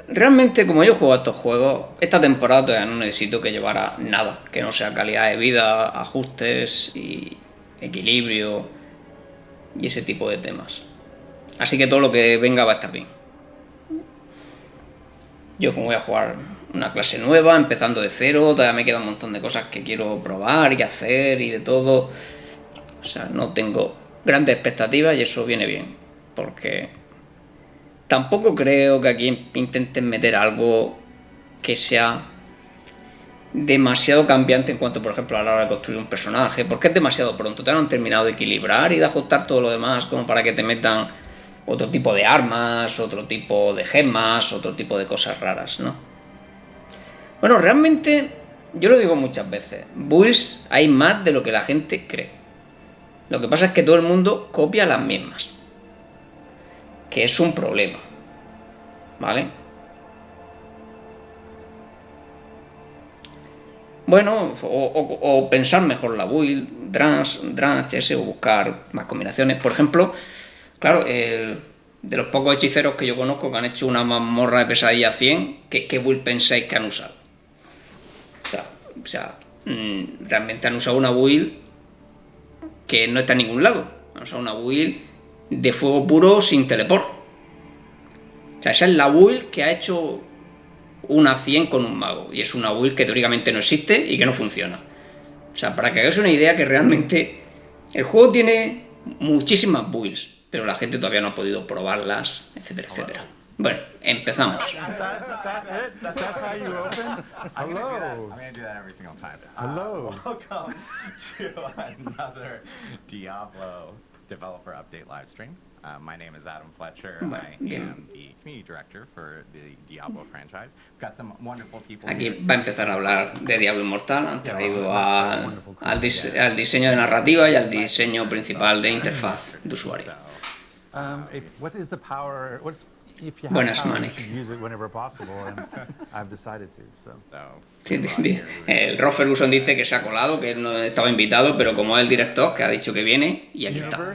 Realmente, como yo juego a estos juegos, esta temporada todavía no necesito que llevara nada, que no sea calidad de vida, ajustes y equilibrio y ese tipo de temas. Así que todo lo que venga va a estar bien. Yo como voy a jugar una clase nueva, empezando de cero, todavía me queda un montón de cosas que quiero probar y hacer y de todo. O sea, no tengo grandes expectativas y eso viene bien. Porque tampoco creo que aquí intenten meter algo que sea demasiado cambiante en cuanto, por ejemplo, a la hora de construir un personaje, porque es demasiado pronto. Te no han terminado de equilibrar y de ajustar todo lo demás como para que te metan otro tipo de armas, otro tipo de gemas, otro tipo de cosas raras, ¿no? Bueno, realmente, yo lo digo muchas veces, builds hay más de lo que la gente cree. Lo que pasa es que todo el mundo copia las mismas, que es un problema, ¿vale? Bueno, o pensar mejor la build, Dranch, ese, o buscar más combinaciones. Por ejemplo, claro, de los pocos hechiceros que yo conozco que han hecho una mazmorra de pesadilla 100, ¿qué build pensáis que han usado? Realmente han usado una build que no está en ningún lado. Han usado una build de fuego puro sin teleport. O sea, esa es la build que ha hecho una 100 con un mago. Y es una build que teóricamente no existe y que no funciona. O sea, para que hagáis una idea que realmente el juego tiene muchísimas builds, pero la gente todavía no ha podido probarlas, etcétera, etcétera. Bueno, empezamos. That's how you open? Hello. I'm gonna do that every single time. Hello. Welcome to another Diablo developer update live stream. My name is Adam Fletcher. I am the community director for the Diablo franchise. We've got some wonderful people Aquí here. va a empezar a hablar de Diablo Immortal. Han traído al diseño de narrativa y al diseño principal de interfaz de usuario. What is the power? If you have Buenas, power, you Manic. should use it whenever possible, and I've decided to. So. El Rob Ferguson dice que se ha colado, que él no estaba invitado, pero como es el director, que ha dicho que viene, y aquí está.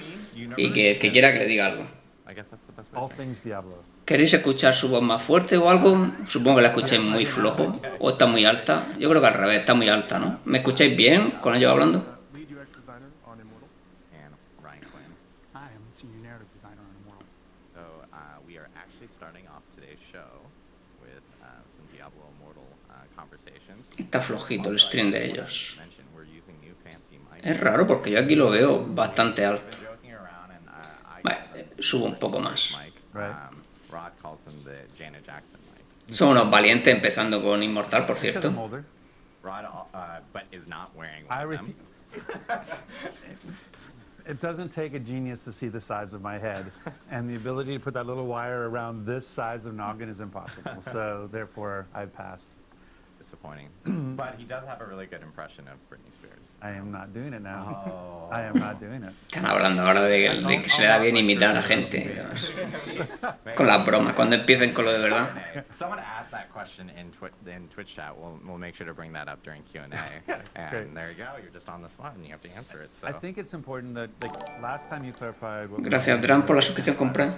Y que el que quiera que le diga algo. I guess that's the best way All to say it. things Diablo. ¿Queréis escuchar su voz más fuerte o algo? Supongo que la escuchéis muy flojo o está muy alta. Yo creo que al revés, está muy alta, ¿no? ¿Me escucháis bien con ellos hablando? Lead UX designer on Immortal. And Ryan Quinn. I am senior narrative designer on Immortal. So we are actually starting off today's show with some Diablo Immortal conversations. Está flojito el stream de ellos. Mentioned we're using new fancy mics. Es raro porque yo aquí lo veo bastante alto. We're joking around and I Vale, subo un poco más. mic. Right. Rod calls them the Janet Jackson mic. Son unos valientes empezando con Immortal, por Because cierto. I'm older. Rod, but is not wearing I one of them. It doesn't take a genius to see the size of my head, and the ability to put that little wire around this size of noggin is impossible. So therefore, I passed. Disappointing. But he does have a really good impression of Britney Spears. I am not doing it now. Oh. I am not doing it. Están hablando ahora de que se le da bien imitar a gente. Con las bromas, cuando empiecen con lo de verdad. Someone asked that question in Twitch chat. We'll make sure to bring that up during Q&A. And Great. there you go. You're just on the spot and you have to answer it. So. I think it's important that, like, last time you clarified what Gracias, Dran, por la suscripción con Prime.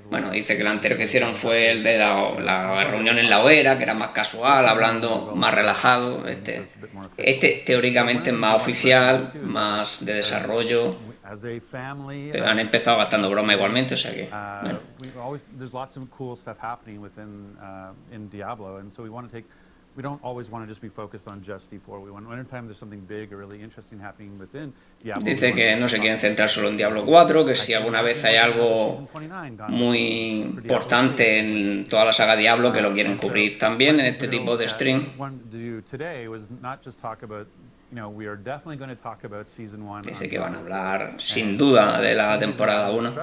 Bueno, dice que el anterior que hicieron fue el de la reunión en la hoguera, que era más casual, hablando más relajado. Este teóricamente es más oficial, más de desarrollo. As a family, Pero han empezado gastando broma igualmente, o sea que, bueno. there's lots of cool stuff happening within in Diablo, and so we don't always want to just be focused on just D4. We want, anytime there's something big or really interesting happening within Diablo. Dice que no se quieren centrar solo en Diablo 4, que si alguna vez hay algo muy importante en toda la saga Diablo, que lo quieren cubrir también en este tipo de stream. Dice que van a hablar sin duda de la temporada 1. Sí,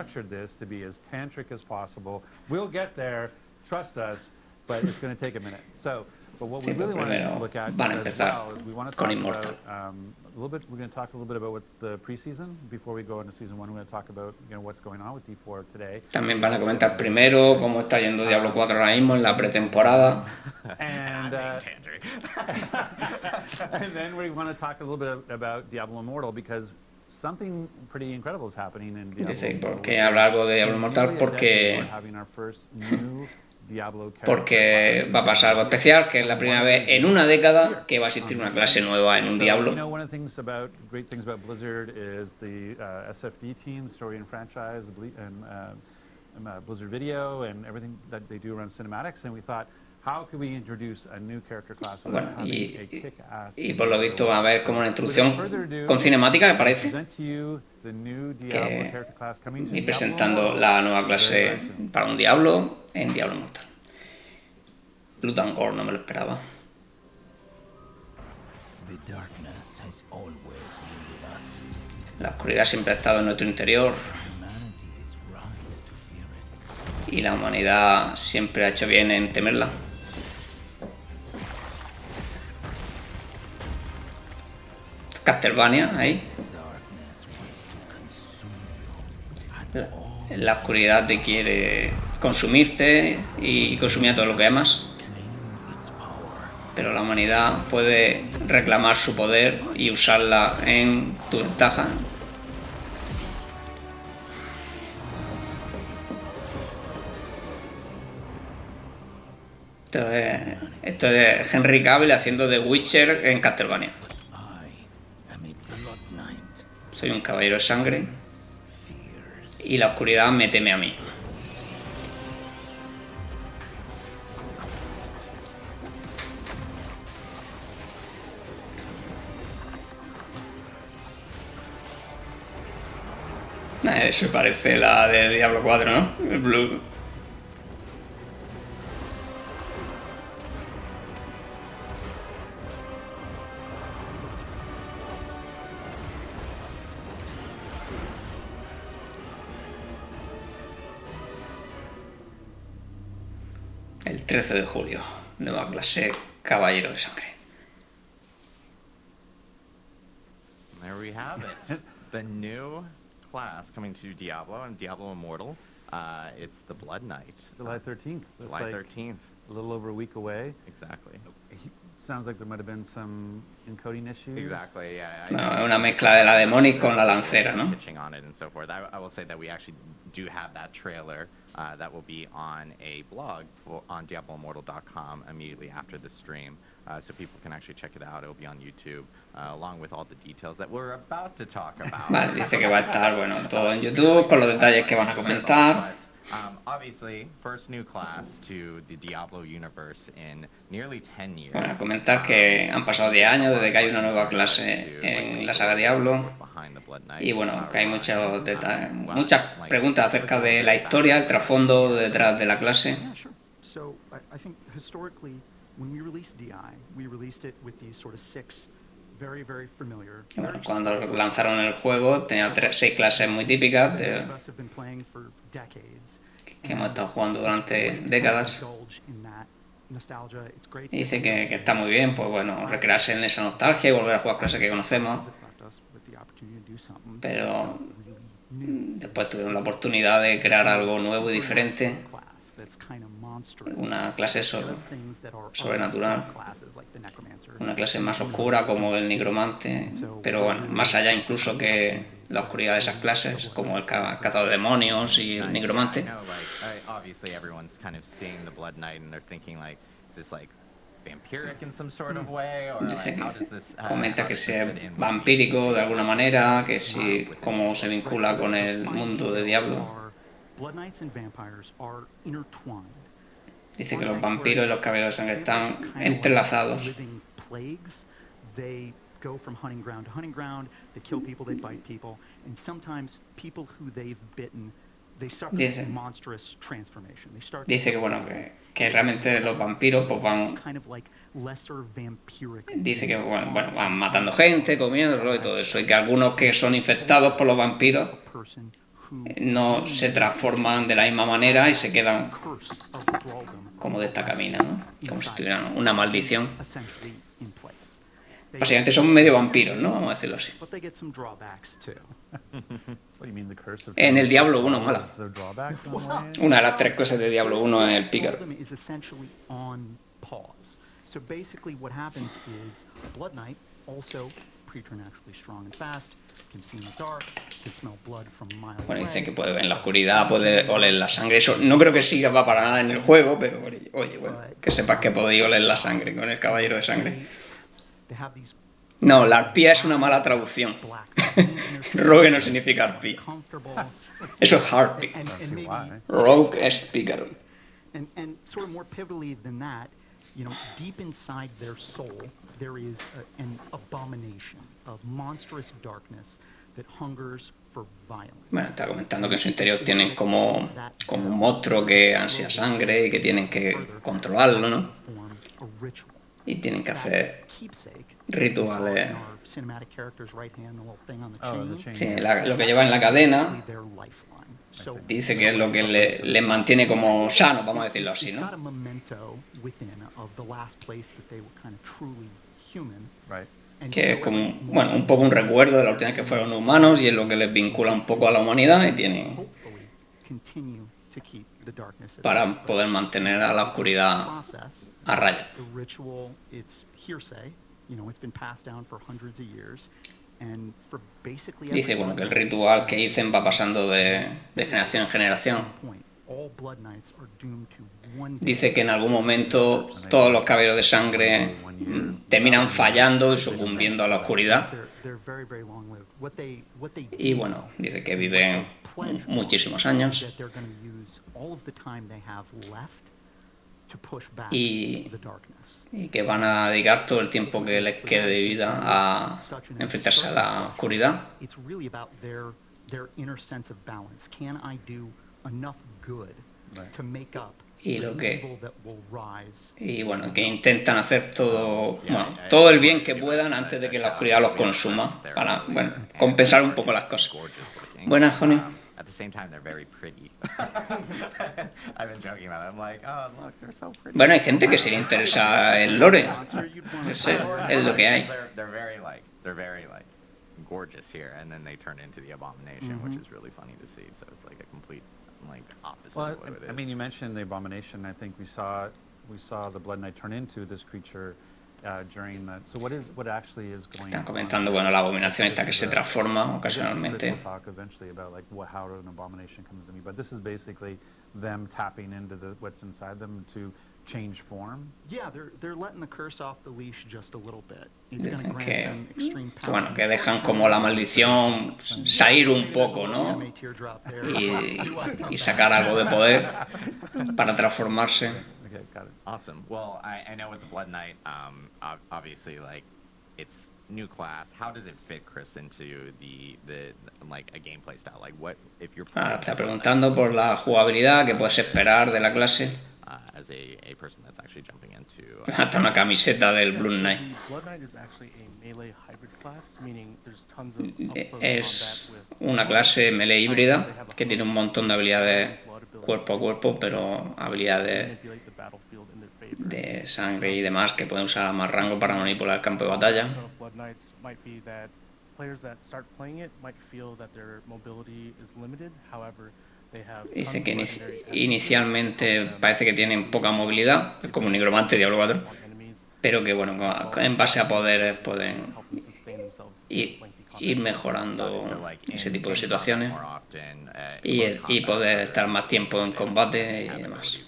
pero primero van a empezar con Immortal. We're going to talk a little bit about what's the preseason before we go into season 1. We're going to talk about what's going on with D4 today. También van a comentar primero cómo está yendo Diablo 4 ahora mismo en la pretemporada. And then we want to talk a little bit about Diablo Immortal because something pretty incredible is happening in Diablo. Dice, ¿por qué habla algo de Diablo Immortal? Porque Diablo character porque class va a pasar algo especial, que es la primera vez en una década que va a on existir una this clase game. nueva en un So, you know, Diablo. one of the great things about Blizzard is the SFD team, Story and Franchise, and Blizzard Video, and everything that they do around cinematics. And we thought, how could we introduce a new character class without Bueno, having a kick-ass y por lo game visto right va a away? haber como una So, without introducción further ado, con cinemática, me I parece, present to you the new Diablo que character class coming to y Diablo presentando Immortal la nueva very, clase very soon. para un Diablo en Diablo Immortal. Blood and Gore, no me lo esperaba. The darkness has always been with us. La oscuridad siempre ha estado en nuestro interior Humanity is right to fear it. y la humanidad siempre ha hecho bien en temerla. Castlevania, ahí. Darkness wants to consume you at all. La oscuridad te quiere consumirte y consumir a todo lo que amas. Claim its power. Pero la humanidad puede reclamar su poder y usarla en tu ventaja. Esto es Henry Cavill haciendo de Witcher en Castlevania. I am a blood knight. Soy un caballero de sangre Fears. y la oscuridad me teme a mí. Eso parece la de Diablo 4, ¿no? El Blue. El 13 de julio, nueva clase Caballero de Sangre. There we have it. The new class coming to Diablo and Diablo Immortal. It's the Blood Knight. July 13th. That's July like 13th. a little over a week away. Exactly. Sounds like there might have been some encoding issues. Exactly. Yeah. Bueno, una mezcla de la Demonic con la lancera, ¿no? Pitching on it and so forth. I will say that we actually do have that trailer that will be on a blog on DiabloImmortal.com immediately after the stream, so people can actually check it out. It will be on YouTube, along with all the details that we're about to talk about. Vale, dice que va a estar, bueno, todo en YouTube, con los detalles que van a comentar. Obviously, first new class to the Diablo universe in nearly 10 years. Bueno, comentar que han pasado 10 años desde que hay una nueva clase en la saga Diablo. Y bueno, que hay muchos detalles, muchas preguntas acerca de la historia, el trasfondo detrás de la clase. Yeah, sure. So I think historically, when we released DI, we released it with these sort of six very, very familiar. Y bueno, cuando lanzaron el juego tenía 6 clases muy típicas Many of us have been playing for decades. que hemos estado jugando durante décadas. Indulge in that nostalgia. It's great. Y dice que está muy bien, pues bueno, recrearse en esa nostalgia y volver a jugar clases que conocemos. Pero después tuvieron la oportunidad de crear algo nuevo y diferente, una clase sobrenatural, una clase más oscura como el nigromante, pero bueno, más allá incluso que la oscuridad de esas clases, como el cazador de demonios y el nigromante. Obviously, everyone's kind of seeing the Blood Knight and they're thinking like, is this like vampiric in some sort of way, or Dice like, how que does this? comenta how que does this sea fit in with vampírico de alguna manera, que si within cómo se vincula con el mundo de Diablo. Blood Knights and vampires are intertwined. Dice que los vampiros y los caballeros de sangre están entrelazados. Living plagues. They go from hunting ground to hunting ground. They kill people, they bite people, and sometimes people who they've bitten, they suffer Dice- monstrous transformation. They start Dice que bueno, que realmente los vampiros pues van, kind of like lesser vampiric. dice que bueno, van matando gente, comiéndolo y todo eso, y que algunos que son infectados por los vampiros A person who no se transforman de la misma manera y se quedan curse of thraldom como de esta camina, ¿no? Como si tuvieran una maldición. essentially in place. They- Básicamente son medio vampiros, ¿no? Vamos a decirlo así. But they get some drawbacks too. What do you mean, the curse of En el Diablo 1, mala. Is there a drawback in a way? Una de las 3 clases de Diablo 1 es el pícaro. Thraldom is essentially on pause. So basically what happens is Blood Knight, also preternaturally strong and fast, Bueno, dice que puede ver en la oscuridad, puede oler la sangre. Eso no creo que sirva para nada en el juego, pero oye, bueno, que sepas que podéis oler la sangre con el caballero de sangre. No, la arpía es una mala traducción. Rogue no significa arpía. Eso es harpy. Rogue es pícaro. And sort of more pivotally than that, deep inside their soul, there is an abomination of monstrous darkness that hungers for violence. Bueno, está comentando que en su interior tienen como un monstruo que ansia sangre y que tienen que controlarlo, ¿no? Y tienen que hacer rituales. Sí, lo que lleva en la cadena dice que es lo que les mantiene como sanos, vamos a decirlo así, ¿no? Que es como, bueno, un poco un recuerdo de la última vez que fueron humanos y es lo que les vincula un poco a la humanidad y tienen para poder mantener a la oscuridad a raya. Dice, bueno, que el ritual que dicen va pasando de generación en generación. Dice que en algún momento todos los caballeros de sangre terminan fallando y sucumbiendo a la oscuridad. Y bueno, dice que viven muchísimos años. Y que van a dedicar todo el tiempo que les quede de vida a enfrentarse a la oscuridad. Y bueno, que intentan hacer todo el bien que puedan antes de que la oscuridad los consuma para, bueno, compensar un poco las cosas. Buenas, Honey. At the same time, they're very pretty. I've been joking about it. I'm like, oh, look, they're so pretty. Bueno, hay gente que se le interesa el lore. Es lo que hay. They're very like gorgeous here, and then they turn into the abomination, which is really funny to see. So it's like a complete opposite of what it is. I mean, you mentioned the abomination. I think we saw the Blood Knight turn into this creature. During that. So what actually is going on? Están comentando, bueno, la abominación esta que se transforma ocasionalmente. We'll talk eventually about like how an abomination comes to me, but this is basically them tapping into what's inside them to change form. Yeah, they're letting the curse off the leash just a little bit. It's going to grant them extreme power. Bueno, que dejan como la maldición salir un poco, ¿no? Y sacar algo de poder para transformarse. Awesome. Well, I know with the Blood Knight, obviously, like, it's new class. How does it fit, Chris, into the like a gameplay style? Like, what if you're está preguntando por la jugabilidad que puedes esperar de la clase. As a person that's actually jumping into hasta una camiseta del Blood Knight. Es una clase melee híbrida que tiene un montón de habilidades cuerpo a cuerpo, pero habilidades de sangre y demás que pueden usar a más rango para manipular el campo de batalla. Dice que inicialmente parece que tienen poca movilidad, como un nigromante Diablo 4, pero que bueno, en base a poderes pueden ir mejorando ese tipo de situaciones y poder estar más tiempo en combate y demás.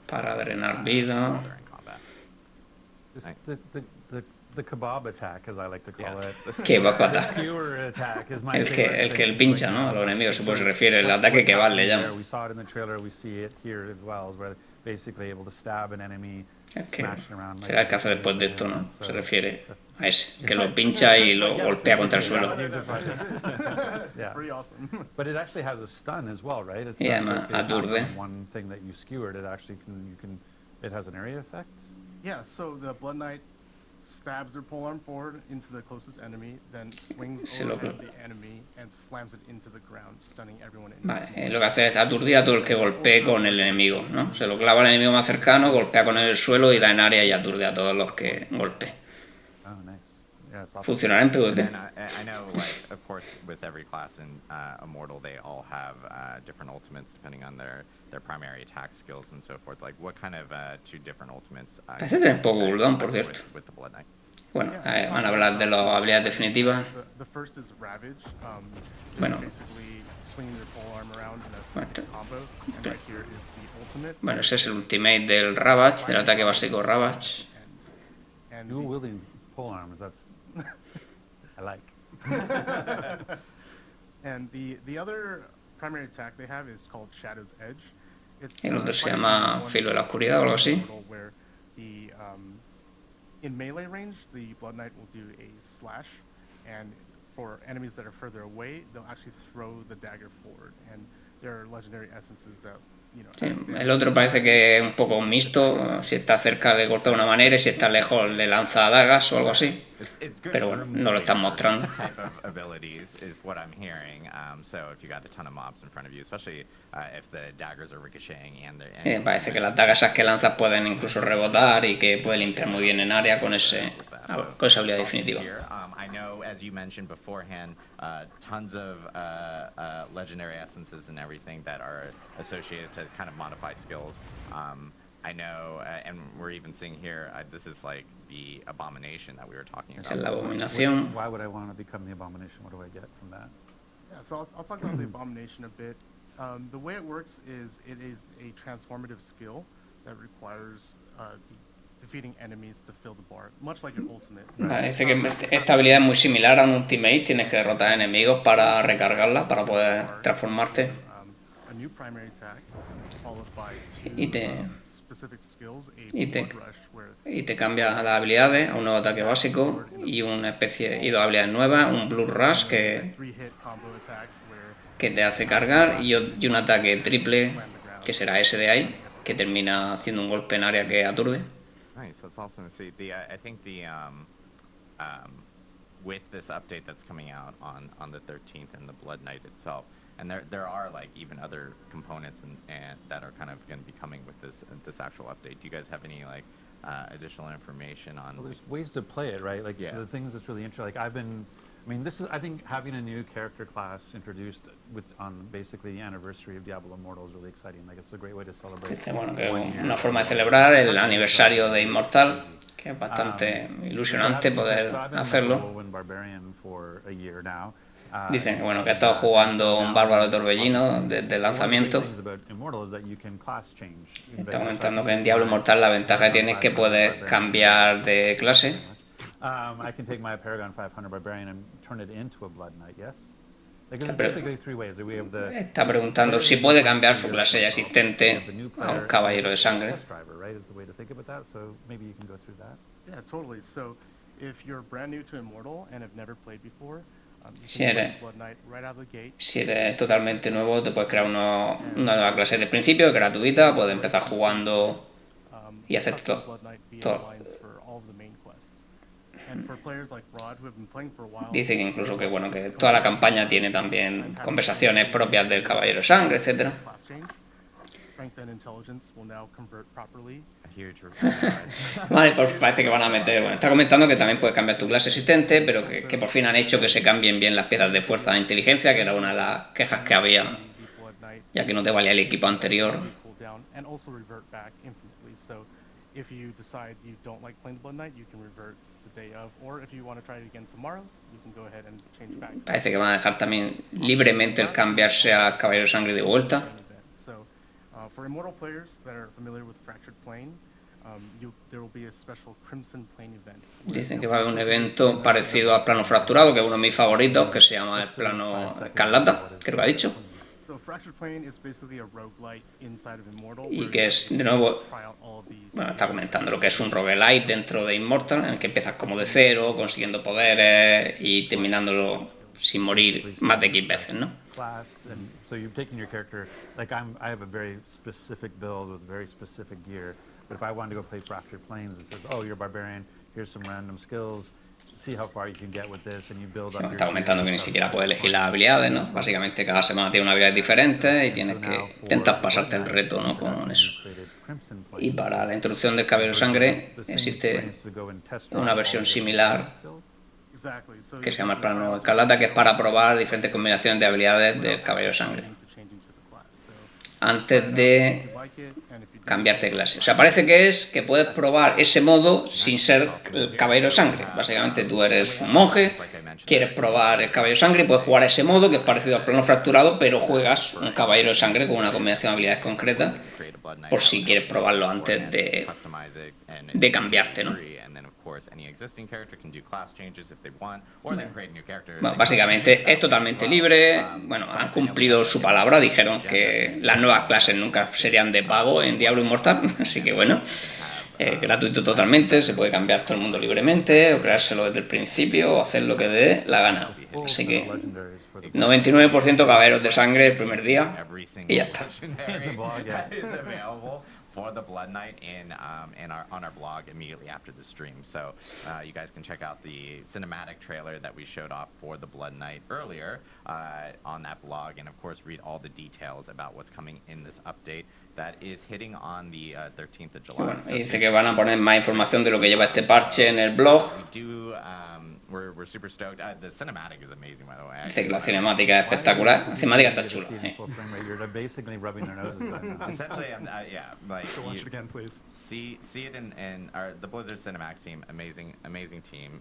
Para drenar vida. The kebab attack, as I like to call it. Kebab attack. El que el pincha, ¿no? A los enemigos se refiere, el ataque kebab le llama. We saw it in the trailer, we see it here as well, where basically able to stab an enemy, smashing around. Será el que hace después de esto, ¿no? Se refiere a ese, que lo pincha y lo golpea contra el suelo. But it actually has a stun as well, right? Y además aturde. One thing that you skewered, it actually it has an area effect. Yeah, so the Blood Knight stabs their polearm forward into the closest enemy, then swings over the enemy and slams it into the ground, stunning everyone in Vale, lo que hace es aturdir a todo el que golpee con el enemigo, ¿no? Se lo clava al enemigo más cercano, golpea con él el suelo y da en área y aturde a todos los que golpee. Oh, nice. funcionará en PvP. And I know, like, of course, with every class in Immortal, they all have different ultimates depending on their primary attack skills and so forth. Like, what kind of two different ultimates? Parece tener poco cooldown, por cierto. With the Blood Knight. Bueno, van a hablar de las habilidades definitivas. The first is Ravage. Bueno. Basically swinging your polearm around in a Bueno, combo. And right here is the ultimate. bueno, ese es el ultimate del Ravage, del ataque básico Ravage. And Dual wielding polearms, that's I like. And the other primary attack they have is called Shadow's Edge. It's El otro se llama Filo de la Oscuridad o algo así. Where the in melee range, the Blood Knight will do a slash, and for enemies that are further away, they'll actually throw the dagger forward. And there are legendary essences that, you know. Sí, el otro parece que es un poco mixto. Si está cerca le corta de una manera y si está lejos le lanza dagas o algo así. Pero bueno, no lo están mostrando. Type of abilities is what I'm hearing. So if you got a ton of mobs in front of you, especially if the daggers are ricocheting Parece que las dagas esas que lanzas pueden incluso rebotar y que puede limpiar muy bien en área con esa habilidad definitiva. I know, as you mentioned beforehand, tons of legendary essences and everything that are associated to kind of modify skills. I know, and we're even seeing here, this is like the abomination that we were talking Esa es la about. abominación. Why would I want to become the abomination? What do I get from that? Yeah, so I'll talk about the abomination a bit. The way it works is it is a transformative skill that requires defeating enemies to fill the bar, much like your ultimate. Parece que esta habilidad es muy similar a un ultimate. Tienes que derrotar enemigos para recargarla, para poder transformarte. A new primary attack, followed by Y two te, specific skills, a y te, blood rush, where y te cambia las habilidades a un nuevo ataque básico y una especie y dos habilidades nuevas, un Blood Rush que three-hit combo attack, where te hace cargar y un ataque triple que será ese de ahí, que termina haciendo un golpe en área que aturde. Nice, that's awesome to see. I think with this update that's coming out on the 13th and the Blood Knight itself, and there are like even other components and that are kind of going to be coming with this actual update. Do you guys have any like additional information on? Well, there's ways to play it, right? Like, so the things that's really interesting. Like, I think having a new character class introduced on basically the anniversary of Diablo Immortal is really exciting. Like, it's a great way to celebrate. Dice, bueno, que es una forma de celebrar el aniversario de Immortal, que es bastante ilusionante poder hacerlo. Dicen que bueno, que ha estado jugando un bárbaro torbellino desde el lanzamiento. Está comentando que en Diablo Immortal la ventaja que tiene es que puedes cambiar de clase. I can take my Paragon 500 Barbarian and turn it into a Blood Knight, yes? Like, there's Pero- basically three ways. We have the Está preguntando si puede cambiar su clase ya existente a un caballero de sangre. test driver, right? Is the way to think about that. So maybe you can go through that. yeah, totally. So if you're brand new to Immortal and have never played before, you Si can eres- play Blood Knight right out of the gate. Si eres totalmente nuevo, te puedes crear una nueva clase de principio, gratuita, puedes empezar jugando y hacer custom todo. Blood Knight via todo. lines for all of the main quests. And for players like Rod who have been playing for a while, Dice que incluso que bueno, que toda la campaña tiene también conversaciones propias del caballero de sangre, etcétera. class change, strength and intelligence will now convert properly. A huge Vale, pues parece que van a meter. Bueno, está comentando que también puedes cambiar tu clase existente, pero que por fin han hecho que se cambien bien las piezas de fuerza de inteligencia, que era una de las quejas que había, The Blood Knight ya que no te valía el equipo anterior. cooldown and also revert back infinitely. So if you decide you don't like playing the Blood Knight, you can revert the day of, or if you want to try it again tomorrow, you can go ahead and change back. Parece que van a dejar también libremente el cambiarse a caballero de sangre de vuelta. Main event. So for Immortal players that are familiar with Fractured Plane, there will be a special Crimson Plane event. Dicen que va a haber un evento parecido al plano fracturado, que es uno de mis favoritos, que se llama el plano escarlata, creo que ha dicho. So Fractured Plane is basically a roguelite inside of Immortal. Y where que you es, can de nuevo, try out all of these bueno, está comentando lo que es un roguelite dentro de Immortal, en el que empiezas como de cero, consiguiendo poderes y terminándolo sin morir más de X veces, ¿no? Class, and so you've taken your character. Like I have a very specific build with very specific gear. But if I wanted to go play Fractured Planes, it says, oh, you're a barbarian. Here's some random skills. See how far you can get with this, and you build up. Bueno, your está comentando gear que and ni stuff. siquiera puedes elegir las habilidades, ¿no? Básicamente cada semana tiene una habilidad diferente y tienes que intentar pasarte el reto, ¿no? Con eso. Y para la introducción del caballero de sangre existe una versión similar Exactly. So que you se llama el can plano try out escarlata, que es para different probar diferentes combinaciones de habilidades del without caballero de actually sangre, having to change into the class. So antes try it out, see de if you like it, and if you do, cambiarte de then clase. O sea, parece que es que puedes probar ese modo sin ser el caballero de sangre. Básicamente tú eres un monje, quieres probar el caballero de sangre y puedes jugar a ese modo que es parecido al plano fracturado, pero juegas un caballero de sangre con una combinación de habilidades concretas por si quieres probarlo antes de cambiarte, ¿no? Bueno, básicamente es totalmente libre. Bueno, han cumplido su palabra, dijeron que las nuevas clases nunca serían de pago en Diablo Immortal, así que bueno, gratuito totalmente, se puede cambiar todo el mundo libremente, o creárselo desde el principio, o hacer lo que dé la gana. Así que 99% caballeros de sangre el primer día y ya está. For the Blood Knight on our blog immediately after the stream. So you guys can check out the cinematic trailer that we showed off for the Blood Knight earlier on that blog, and of course read all the details about what's coming in this update that is hitting on the 13th of July. Bueno, y dice que van a poner más información de lo que lleva este parche en el blog. We're super stoked. The cinematic is amazing, by the way. Dice que la cinemática es espectacular. La cinemática está chula. Basically rubbing their noses right now. Essentially, yeah, like So watch it again, please. see it in the Blizzard Cinematics team. Amazing team.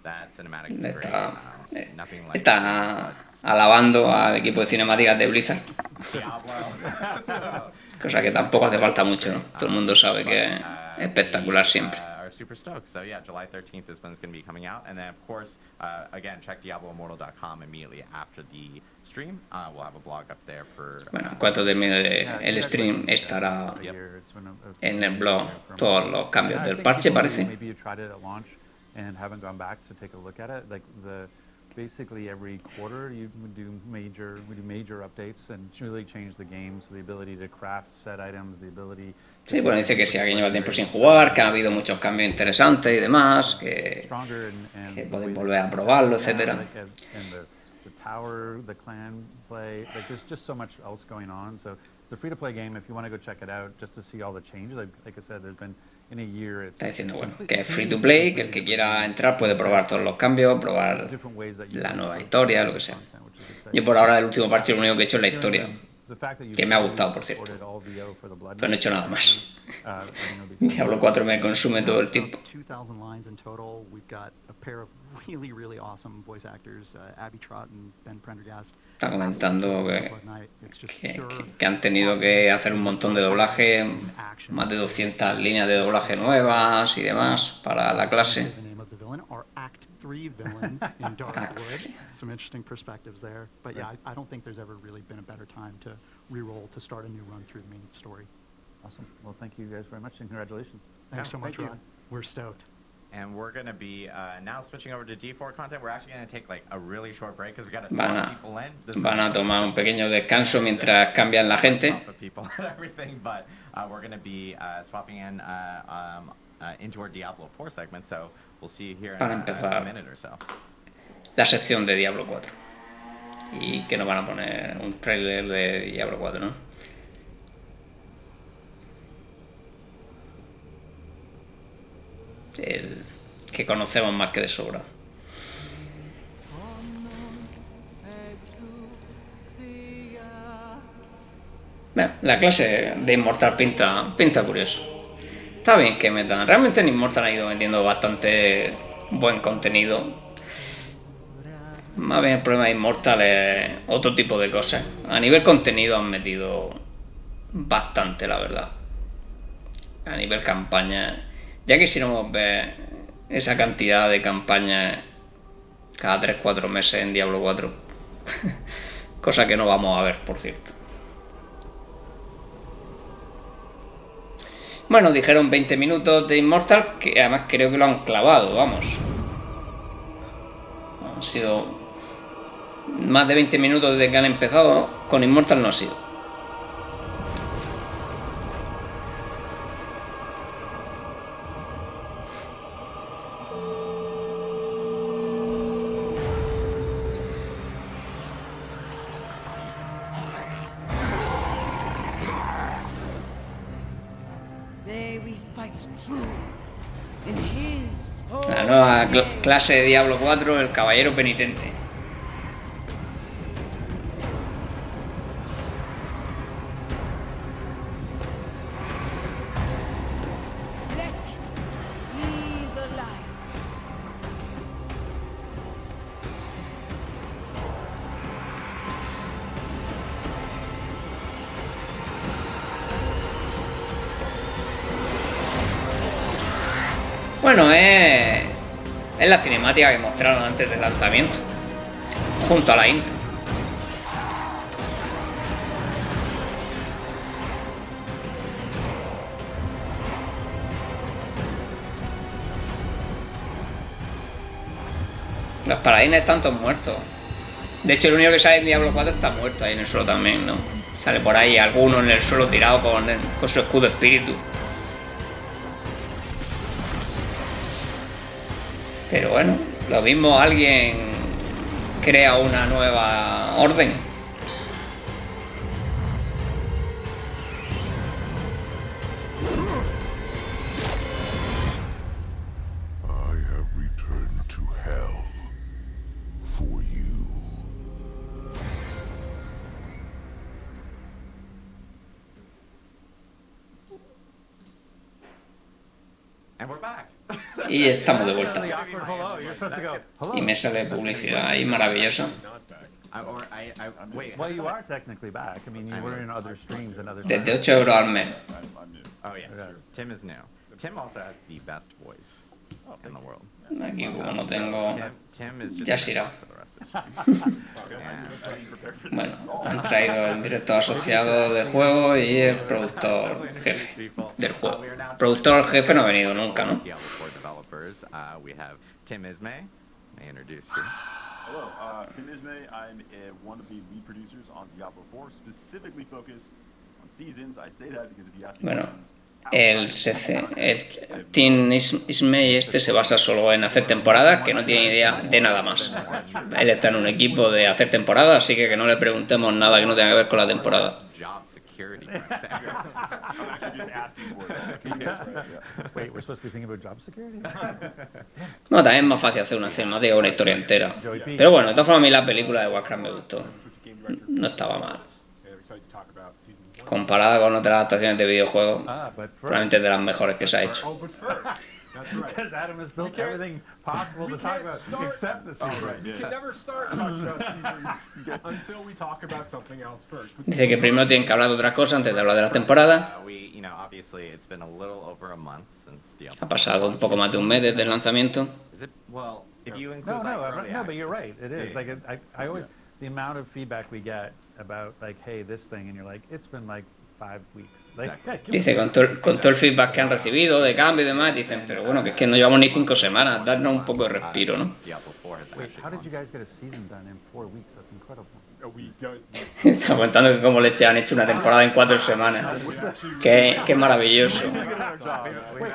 That cinematic is great. Nothing like Está alabando al equipo de cinemáticas de Blizzard, Diablo. cosa que tampoco hace falta mucho, ¿no? Todo el mundo sabe que es espectacular siempre. Are super stoked. So yeah, July 13th is when it's going to be coming out, and then of course, again, check DiabloImmortal.com immediately after the stream. We'll have a blog up there for. Bueno, en cuanto termine el stream estará en el blog todos los cambios del parche, parece. Maybe you tried it at launch and haven't gone back to take a look at it. Like basically every quarter we do major updates and really change the game. So the ability to craft set items, the ability. Sí, bueno, dice que si alguien lleva tiempo sin jugar, que ha habido muchos cambios interesantes y demás, que podéis volver a probarlo, etcétera. The tower, the clan play, like there's just so much else going on. So it's a free-to-play game. If you want to go check it out, just to see all the changes, like I said, there's been in a year. Está diciendo, bueno, que es free to play, que el que quiera entrar puede probar todos los cambios, probar la nueva historia, lo que sea. Yo por ahora del último parche lo único que he hecho es la historia, que me ha gustado, por cierto, pero no he hecho nada más. Diablo 4 me consume todo el tiempo. 2,000 lines in total. We've got a pair of really awesome voice actors, Abby Trott and Ben Prendergast. Está comentando que han tenido que hacer un montón de doblaje, más de 200 líneas de doblaje nuevas y demás para la clase. Act 3 villain in Darkwood. Some interesting perspectives there. But yeah, I don't think there's ever really been a better time to re-roll, to start a new run through the main story. Awesome. Well, thank you guys very much and congratulations. Thanks so much, Ron. We're stoked. And we're going to be now switching over to D4 content. We're actually going to take like a really short break because we got to swap people in. Van a tomar un pequeño descanso mientras cambian la gente. But we're going to be swapping in into our Diablo 4 segment. So we'll see you here in a minute or so. La sección de Diablo 4. Y que nos van a poner un trailer de Diablo 4, ¿no? El que conocemos más que de sobra. Bueno, la clase de Immortal pinta curioso. Está bien que metan. Realmente en Immortal han ido metiendo bastante buen contenido. Más bien el problema de Immortal es otro tipo de cosas. A nivel contenido han metido bastante, la verdad. A nivel campaña, ya quisiéramos ver esa cantidad de campañas cada 3-4 meses en Diablo 4. Cosa que no vamos a ver, por cierto. Bueno, dijeron 20 minutos de Immortal, que además creo que lo han clavado, vamos. Han sido más de 20 minutos desde que han empezado. Con Immortal no ha sido. True in his La nueva clase de Diablo 4, el caballero penitente. Blessed be the light. Bueno, es la cinemática que mostraron antes del lanzamiento, junto a la intro. Los paladines están todos muertos. De hecho, el único que sale en Diablo 4 está muerto ahí en el suelo también, ¿no? Sale por ahí alguno en el suelo tirado con su escudo espíritu. Pero bueno, lo mismo alguien crea una nueva orden. I have returned to hell for you. And we're back. Y estamos de vuelta. The awkward hello. You're supposed to go, hello. Y me sale publicidad ahí maravillosa. Wait. Well, you are technically back. I mean, you were in other streams and other Desde 8 euros al mes. Oh, yeah. Tim is new. Tim also has the best voice in the world. Aquí como no tengo... Tim is just Ya se irá. for the rest of the stream. Bueno, han traído el director asociado del juego y el productor jefe del juego. El productor jefe no ha venido nunca, ¿no? Diablo 4 developers. We have Tim Ismay. May I introduce you? Hello, Tim Ismay. I'm one of the lead producers on Diablo 4, specifically focused on seasons. I say that because if you ask me Bueno, questions, el Team Ismay este se basa solo en hacer temporadas, que no tiene idea de nada más. Él está en un equipo de hacer temporadas, así que no le preguntemos nada que no tenga que ver con la temporada. Job security right there. I'm actually just asking for it. Wait, we're supposed to be thinking about job security? No, también es más fácil hacer una cinemática o una historia entera. Pero bueno, de todas formas a mí la película de Warcraft me gustó. No estaba mal. Comparada con otras adaptaciones de videojuegos, probablemente es de las mejores que se ha hecho. Because Adam has built everything possible to talk about except the season. You can never start talking about seasons until we talk about something else first. Dice que primero tienen que hablar de otras cosas antes de hablar de las temporadas. Obviously, it's been a little over a month since Diablo. Ha pasado un poco más de un mes desde el lanzamiento. Is it? Well, if you include No, but you're right. It is. Like, I always, the amount of feedback we get about, like, hey, this thing, and you're like, it's been like 5 weeks. Like, Dice, con todo el feedback que han recibido de cambio y demás, dicen, pero bueno, que es que no llevamos ni 5 semanas, darnos un poco de respiro, ¿no? wait, how did you guys get a season done in 4 weeks? That's incredible. We don't. Está contando que como leche han hecho una temporada en 4 semanas. Que maravilloso.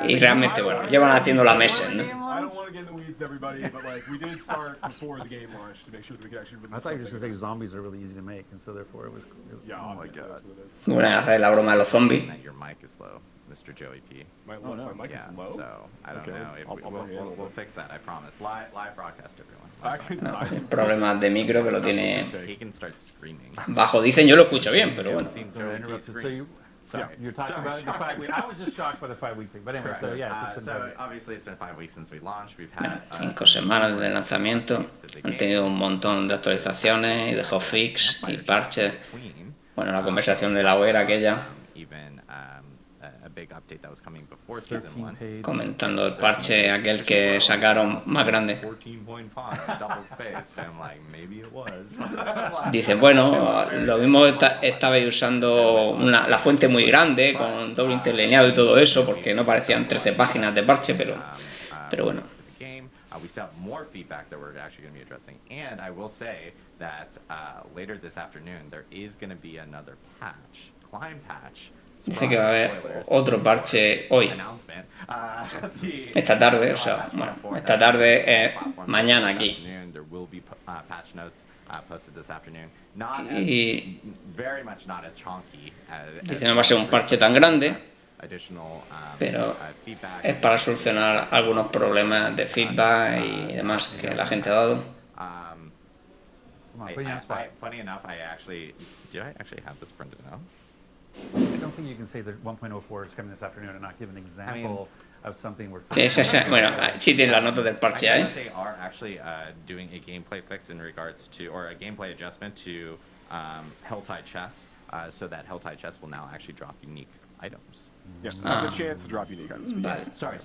Y realmente, bueno, llevan haciendo la mesa, ¿no? I don't want to get in the weeds, everybody, but like we did start before the game launched to make sure that we could actually release. I thought you were just something. going to say zombies are really easy to make, and so therefore it was. Yeah, oh my obviously, god. that's what it is. Bueno, hacer la broma de los zombies. That your mic is low, Mr. Joey P. My mic Yeah, is low. so I don't Okay, know. If we'll fix that, I promise. Live broadcast, everyone. I can, I can Problemas de micro que lo tiene He can start screaming. bajo. Dicen, yo lo escucho bien, pero bueno. Seen So Joey P interrupted. So scream. you, Sorry. you're talking Sorry. about the 5 week. I was just shocked by the 5 week thing, but anyway. So yes, it's been 5 So weeks. obviously it's been 5 weeks since we launched. We've had 5 semanas desde el lanzamiento. Han tenido un montón de actualizaciones y de hotfix y parches. Queen. Bueno, la conversación de la hoguera aquella, Even a big update that was coming before season 13 1. page. comentando el parche aquel que sacaron más grande. 14.5 double spaced. I'm like, maybe it was. Dice, bueno, lo mismo estabais usando la fuente muy grande, con doble interlineado y todo eso, porque no parecían 13 páginas de parche, pero bueno. To the game. We still have more feedback that we're actually going to be addressing. And I will say that later this afternoon, there is going to be another patch, climb patch. Dice que va a haber otro parche hoy, Announcement. esta tarde, o sea, bueno, esta tarde, mañana aquí. There will be patch notes posted this afternoon. Not Y very much not as chonky as dice, no va a ser un parche tan grande, pero es para solucionar algunos problemas de feedback y demás que la gente ha dado. Funny enough, did I actually have this printed out? I don't think you can say that 1.04 is coming this afternoon and not give an example of something we're Que bueno, sí tiene las notas del parche ahí. They are actually doing a gameplay fix in regards to, or a gameplay adjustment to Helltide Chess, so that Helltide Chess will now actually drop unique items. Yeah, have the chance to drop unique items. Vale. Sorry.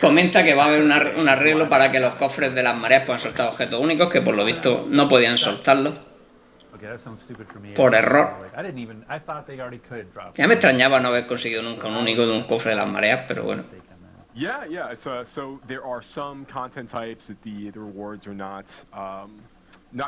Comenta que va a haber un arreglo para que los cofres de las mareas puedan soltar objetos únicos, que por lo visto no podían soltarlos por error. Ya me extrañaba no haber conseguido nunca un único de un cofre de las mareas, pero bueno. Yeah. It's so there are some content types that the rewards are not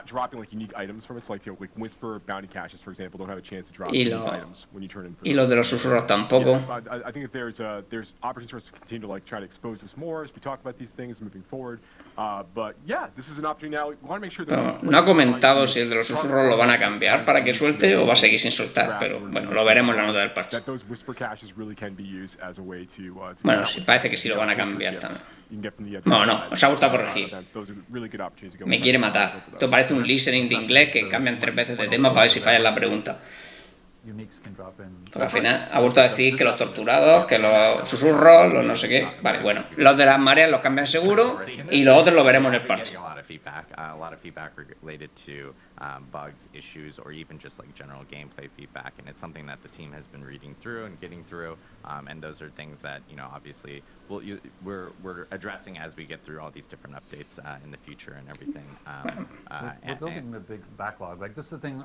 dropping like unique items from it. So like Whisper bounty caches, for example, don't have a chance to drop unique items when you turn in. Y los de los susurros tampoco. I think that there's opportunities for us to continue to like try to expose this more as we talk about these things moving forward. But yeah, this is an opportunity now. We want to make sure that no ha comentado si el de los susurros lo van a cambiar para que suelte o va a seguir sin soltar, pero bueno, lo veremos en la nota del parche. Bueno, sí, parece que sí lo van a cambiar también. No, os ha gustado corregir. Me quiere matar. Esto parece un listening de inglés que cambian 3 veces de tema para ver si falla en la pregunta. Porque al final ha vuelto a decir que los torturados, que los susurros, los no sé qué. Vale, bueno, los de las mareas los cambian seguro y los otros lo veremos en el parche. A lot of feedback related to bugs, issues, or even just like general gameplay feedback, and it's something that the team has been reading through and getting through, and those are things that, you know, obviously we're addressing as we get through all these different updates in the future and everything. We're building a big backlog. Like, this is the thing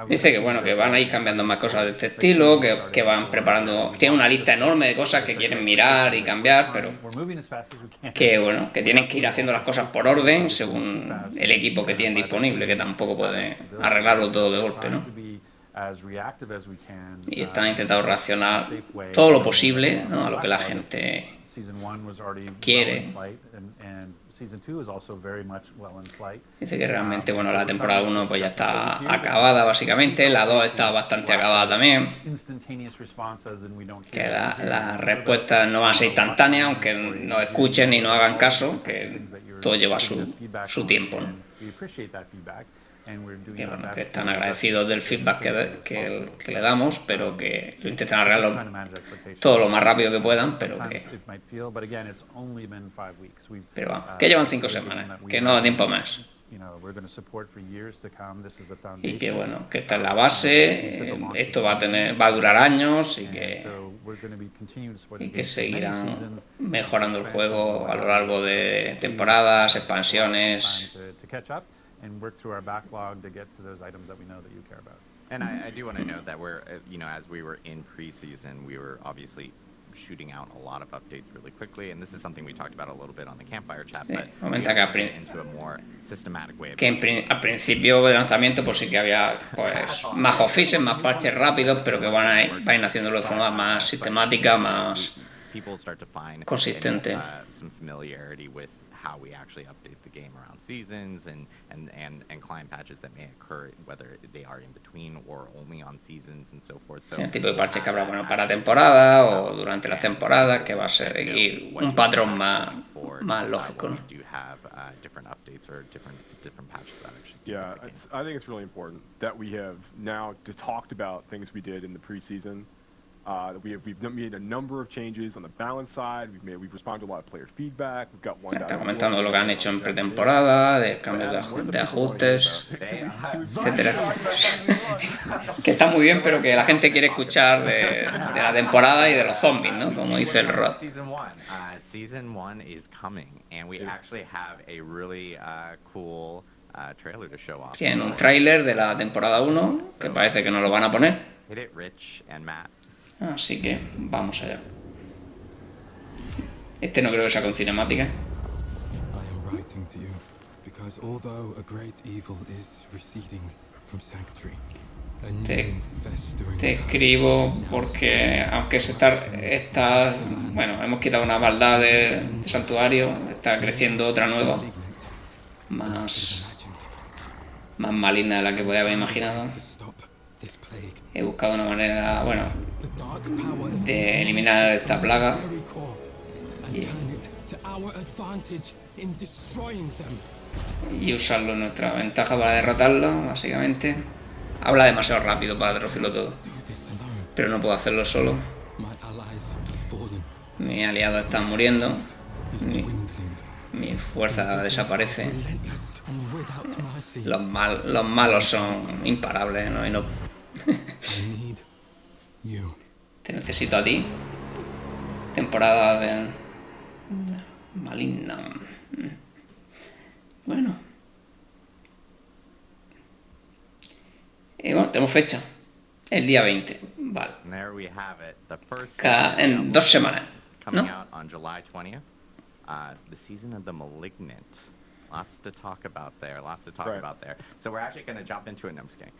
Dice que bueno, que van a ir cambiando más cosas de este estilo, que van preparando, tiene una lista enorme de cosas que quieren mirar y cambiar, pero que bueno, que tienen que ir haciendo las cosas por orden según el equipo que tienen disponible, que tampoco puede arreglarlo todo de golpe, ¿no? Y están intentando reaccionar todo lo posible, ¿no?, a lo que la gente quiere. Dice que realmente, bueno, la temporada 1 pues ya está acabada básicamente, la 2 está bastante acabada también, que las respuestas no van a ser instantáneas, aunque no escuchen ni no hagan caso, que todo lleva su tiempo, ¿no? Que bueno, que están agradecidos del feedback que le damos, pero que lo intentan arreglarlo todo lo más rápido que puedan, pero vamos, que llevan 5 semanas, que no da tiempo más. Y que bueno, que esta es la base, esto va a durar años y que seguirán mejorando el juego a lo largo de temporadas, expansiones. And work through our backlog to get to those items that we know that you care about. And I do want to note that we're, you know, as we were in preseason, we were obviously shooting out a lot of updates really quickly, and this is something we talked about a little bit on the campfire chat, sí, but comenta que al principio de lanzamiento pues sí que había pues más hotfixes, más parches rápidos, pero que van a ir haciéndolo de forma más sistemática, más consistente. How we actually update the game around seasons and client patches that may occur, whether they are in between or only on seasons and so forth. Sí, el tipo de parches que habrá, bueno, para temporada o durante las temporadas, que va a seguir un patrón más lógico, ¿no? Yeah, I think it's really important that we have now talked about things we did in the preseason. We've made a number of changes on the balance side. We've responded to a lot of player feedback. We've got one. Está comentando lo que han hecho en pretemporada, de cambios de ajustes, etcétera. Que está muy bien, pero que la gente quiere escuchar de la temporada y de los zombies, ¿no? Como dice el Rod. Season 1 is coming, and we actually have a really cool trailer to show off. Tienen un tráiler de la temporada 1 que parece que nos lo van a poner. Hit it, Rich and Matt. Así que vamos allá. Este no creo que sea con cinemática. Te escribo porque aunque bueno, hemos quitado una maldad de santuario, está creciendo otra nueva, más maligna de la que podía haber imaginado. He buscado una manera, bueno, de eliminar esta plaga y usarlo en nuestra ventaja para derrotarlo, básicamente. Habla demasiado rápido para traducirlo todo, pero no puedo hacerlo solo. Mis aliados están muriendo, mi fuerza desaparece. Los malos son imparables, ¿no? Y no... Te necesito a ti. Temporada de... maligna. Bueno. Y bueno, tenemos fecha. El día 20. Vale. En 2 semanas. Coming out on July 20th. The season of the Malignant. Lots to talk about there. So we're actually going to jump into it. No, I'm just kidding.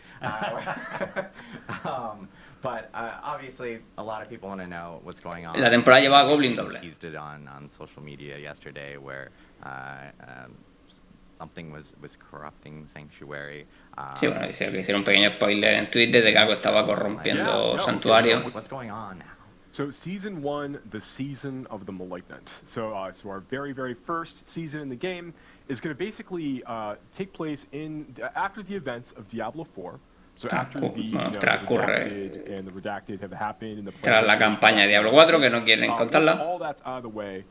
But obviously, a lot of people want to know what's going on. La temporada lleva Goblin doble. Teased it on social media yesterday, where something was corrupting Sanctuary. Sí, bueno, dice que hicieron un pequeño spoiler en Twitter de que algo estaba corrompiendo Santuario. What's going on now? So season 1, the season of the Malignant. So our very, very first season in the game is going to basically take place after the events of Diablo 4. So after the Redacted and the Redacted have happened. Tras la campaña de Diablo 4, que no quieren contarla. All that's out of the way.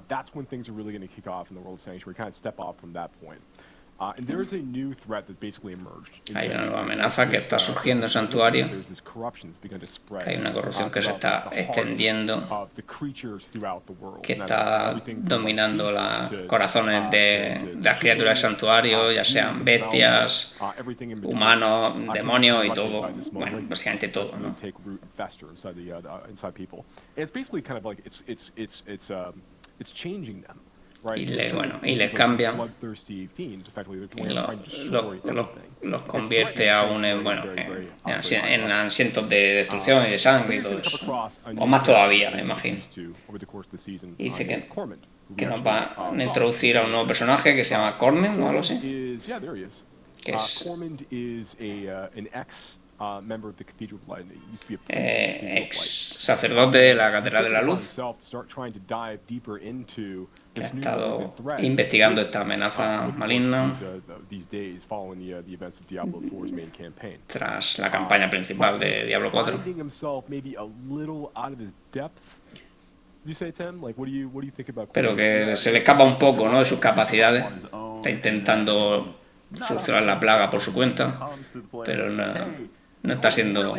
That's when things are really going to kick off in the world of Sanctuary. Kind of step off from that point. And there is a new threat that's basically emerged. Hay una nueva amenaza que está surgiendo en Santuario. Hay una corrupción que se está extendiendo, que está dominando los corazones de las criaturas de Santuario, ya sean bestias, humanos, demonios y todo. Bueno, básicamente todo, ¿no? Y les cambia y los convierte aún en asientos de destrucción y de sangre y todo eso, o más todavía, me imagino. Y dice que nos va a introducir a un nuevo personaje que se llama Cormen o algo así, que es ex sacerdote de la Catedral de la Luz, que ha estado investigando esta amenaza maligna tras la campaña principal de Diablo 4. Pero que se le escapa un poco, ¿no?, de sus capacidades. Está intentando solucionar la plaga por su cuenta, pero no está teniendo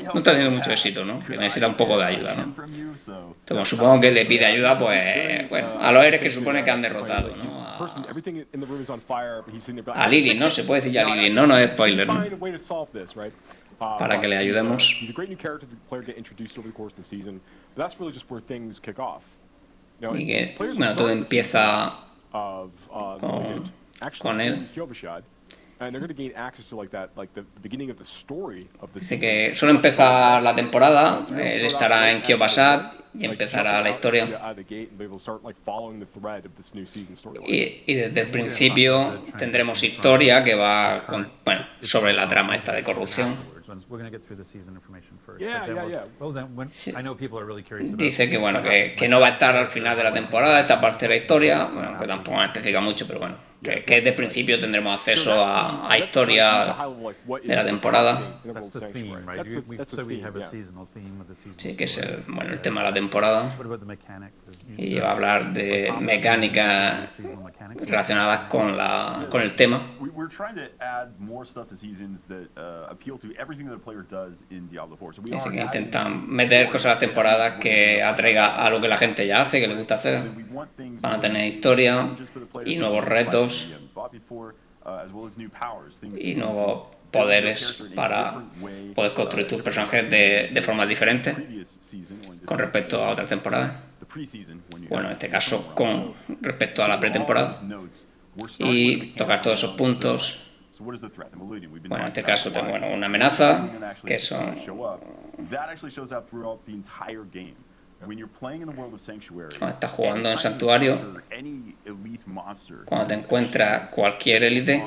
mucho éxito, ¿no? Que necesita un poco de ayuda, ¿no? Entonces, supongo que le pide ayuda, pues, bueno, a los héroes que supone que han derrotado, ¿no? A Lily, ¿no? Se puede decir ya Lily, no es spoiler, ¿no? Para que le ayudemos. Y que, bueno, todo empieza con él. Dice que solo empezar la temporada, él estará en Kiobasat y empezará la historia. Y desde el principio tendremos historia que va sobre la trama esta de corrupción. Dice que bueno, que no va a estar al final de la temporada esta parte de la historia, bueno, que tampoco me especifica mucho, pero bueno, que desde el principio tendremos acceso a historia de la temporada. Sí, que es el tema de la temporada. Y va a hablar de mecánicas relacionadas con el tema. Así que intentan meter cosas a las temporadas que atraiga a lo que la gente ya hace, que le gusta hacer. Van a tener historia y nuevos retos y nuevos poderes para poder construir tus personajes de formas diferentes con respecto a otras temporadas. Bueno, en este caso con respecto a la pretemporada, y tocar todos esos puntos. Bueno, en este caso tengo una amenaza que son cuando estás jugando en Santuario, cuando te encuentras cualquier élite,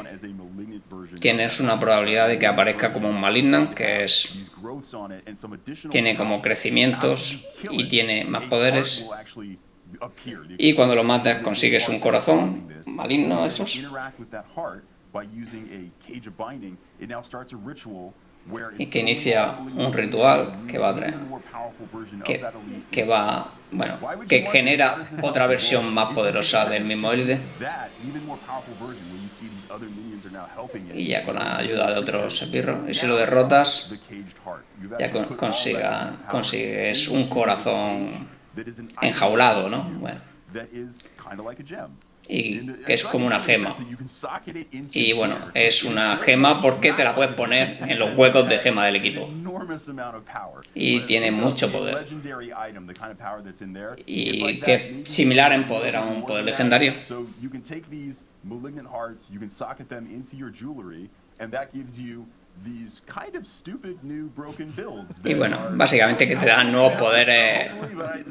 tienes una probabilidad de que aparezca como un Malignant, que es tiene como crecimientos y tiene más poderes. Y cuando lo matas consigues un corazón maligno, esos. Y que inicia un ritual que va a traer, bueno, que genera otra versión más poderosa del mismo élite. Y ya con la ayuda de otros esbirros. Y si lo derrotas, ya consigues un corazón enjaulado, ¿no? Bueno. Y que es como una gema. Y bueno, es una gema porque te la puedes poner en los huecos de gema del equipo. Y tiene mucho poder. Y que es similar en poder a un poder legendario. Y bueno, básicamente que te dan nuevos poderes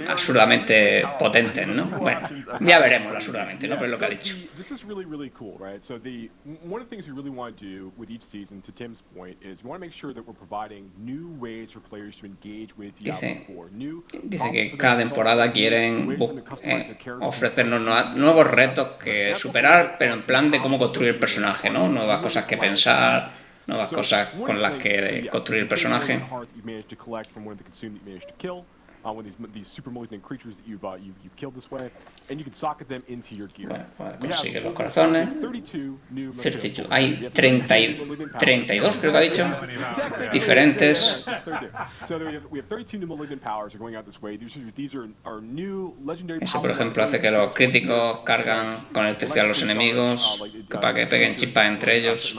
absurdamente potentes, ¿no? Bueno, ya veremos absurdamente, ¿no? Pero es lo que ha dicho. This is really, really cool, right? So one of the things we really want to do with each season, to Tim's point, is we want to make sure that we're providing new ways for players to engage with Diablo 4. Dice que cada temporada quieren ofrecernos nuevos retos que superar, pero en plan de cómo construir el personaje, ¿no? Nuevas cosas que pensar, nuevas cosas con las que construir el personaje. These super malignant creatures that you've killed this way, and you can socket them into your gear. Bueno, consigue los corazones. 32. Hay 32, creo que ha dicho, diferentes. So we have 32 new malignant powers going out this way. These are new legendary powers. Eso, por ejemplo, hace que los críticos cargan con electricidad a los enemigos, para que peguen chispas entre ellos.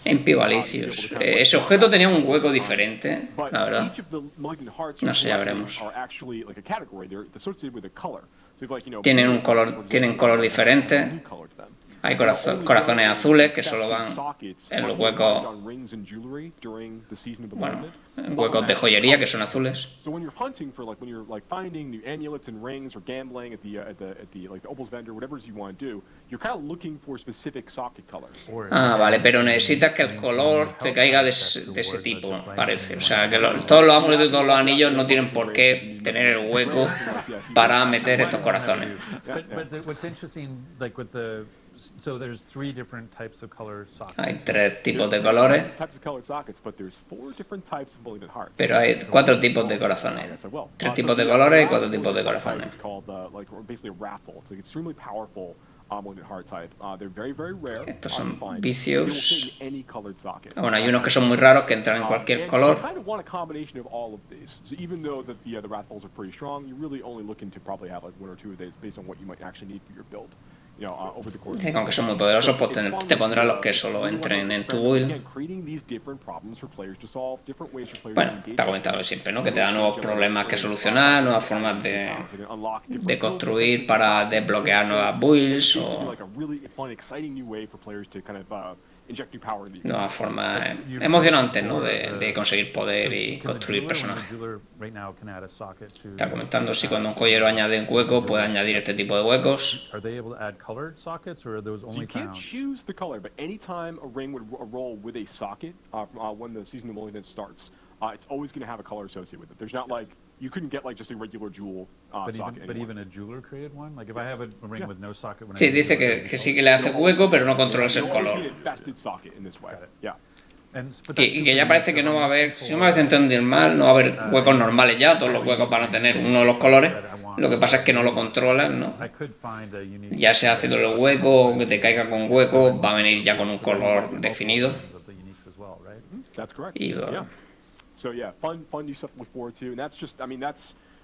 Empivalicios. Ese objeto tenía un hueco diferente, la verdad. No sé, ya veremos. Tienen color diferente. Hay corazones azules que solo van en los huecos, bueno, en huecos de joyería que son azules. Ah, vale, pero necesitas que el color te caiga de ese tipo, parece. O sea, que todos los amuletos y todos los anillos no tienen por qué tener el hueco para meter estos corazones. Hay 3 tipos de colores, pero hay 4 tipos de corazones. 3 tipos de colores y 4 tipos de corazones. Estos son vicios. Bueno, hay unos que son muy raros que entran en cualquier color. Dice que aunque son muy poderosos, pues te pondrán los que solo entren en tu build. Bueno, te ha comentado siempre, ¿no? Que te da nuevos problemas que solucionar, nuevas formas de construir para desbloquear nuevas builds o nuevas formas emocionantes, ¿no? De conseguir poder y construir personajes. Está comentando si cuando un joyero añade un hueco puede añadir este tipo de huecos. You can't choose the color, but anytime a ring would roll with a socket when the season of malignant starts, it's always going to have a color associated with it. There's not like you couldn't get like just a regular jewel socket. But even a jeweler created one. Like if I have a ring with no socket. Sí, dice que sí que le hace hueco, pero no controlas el color. Y que ya parece que no va a haber, si no me habéis entendido mal, no va a haber huecos normales ya, todos los huecos van a tener uno de los colores. Lo que pasa es que no lo controlan, ¿no? Ya sea haciéndole hueco o que te caiga con hueco, va a venir ya con un color definido. Y bueno. So yeah, fun new stuff to look forward to, and that's just, I mean,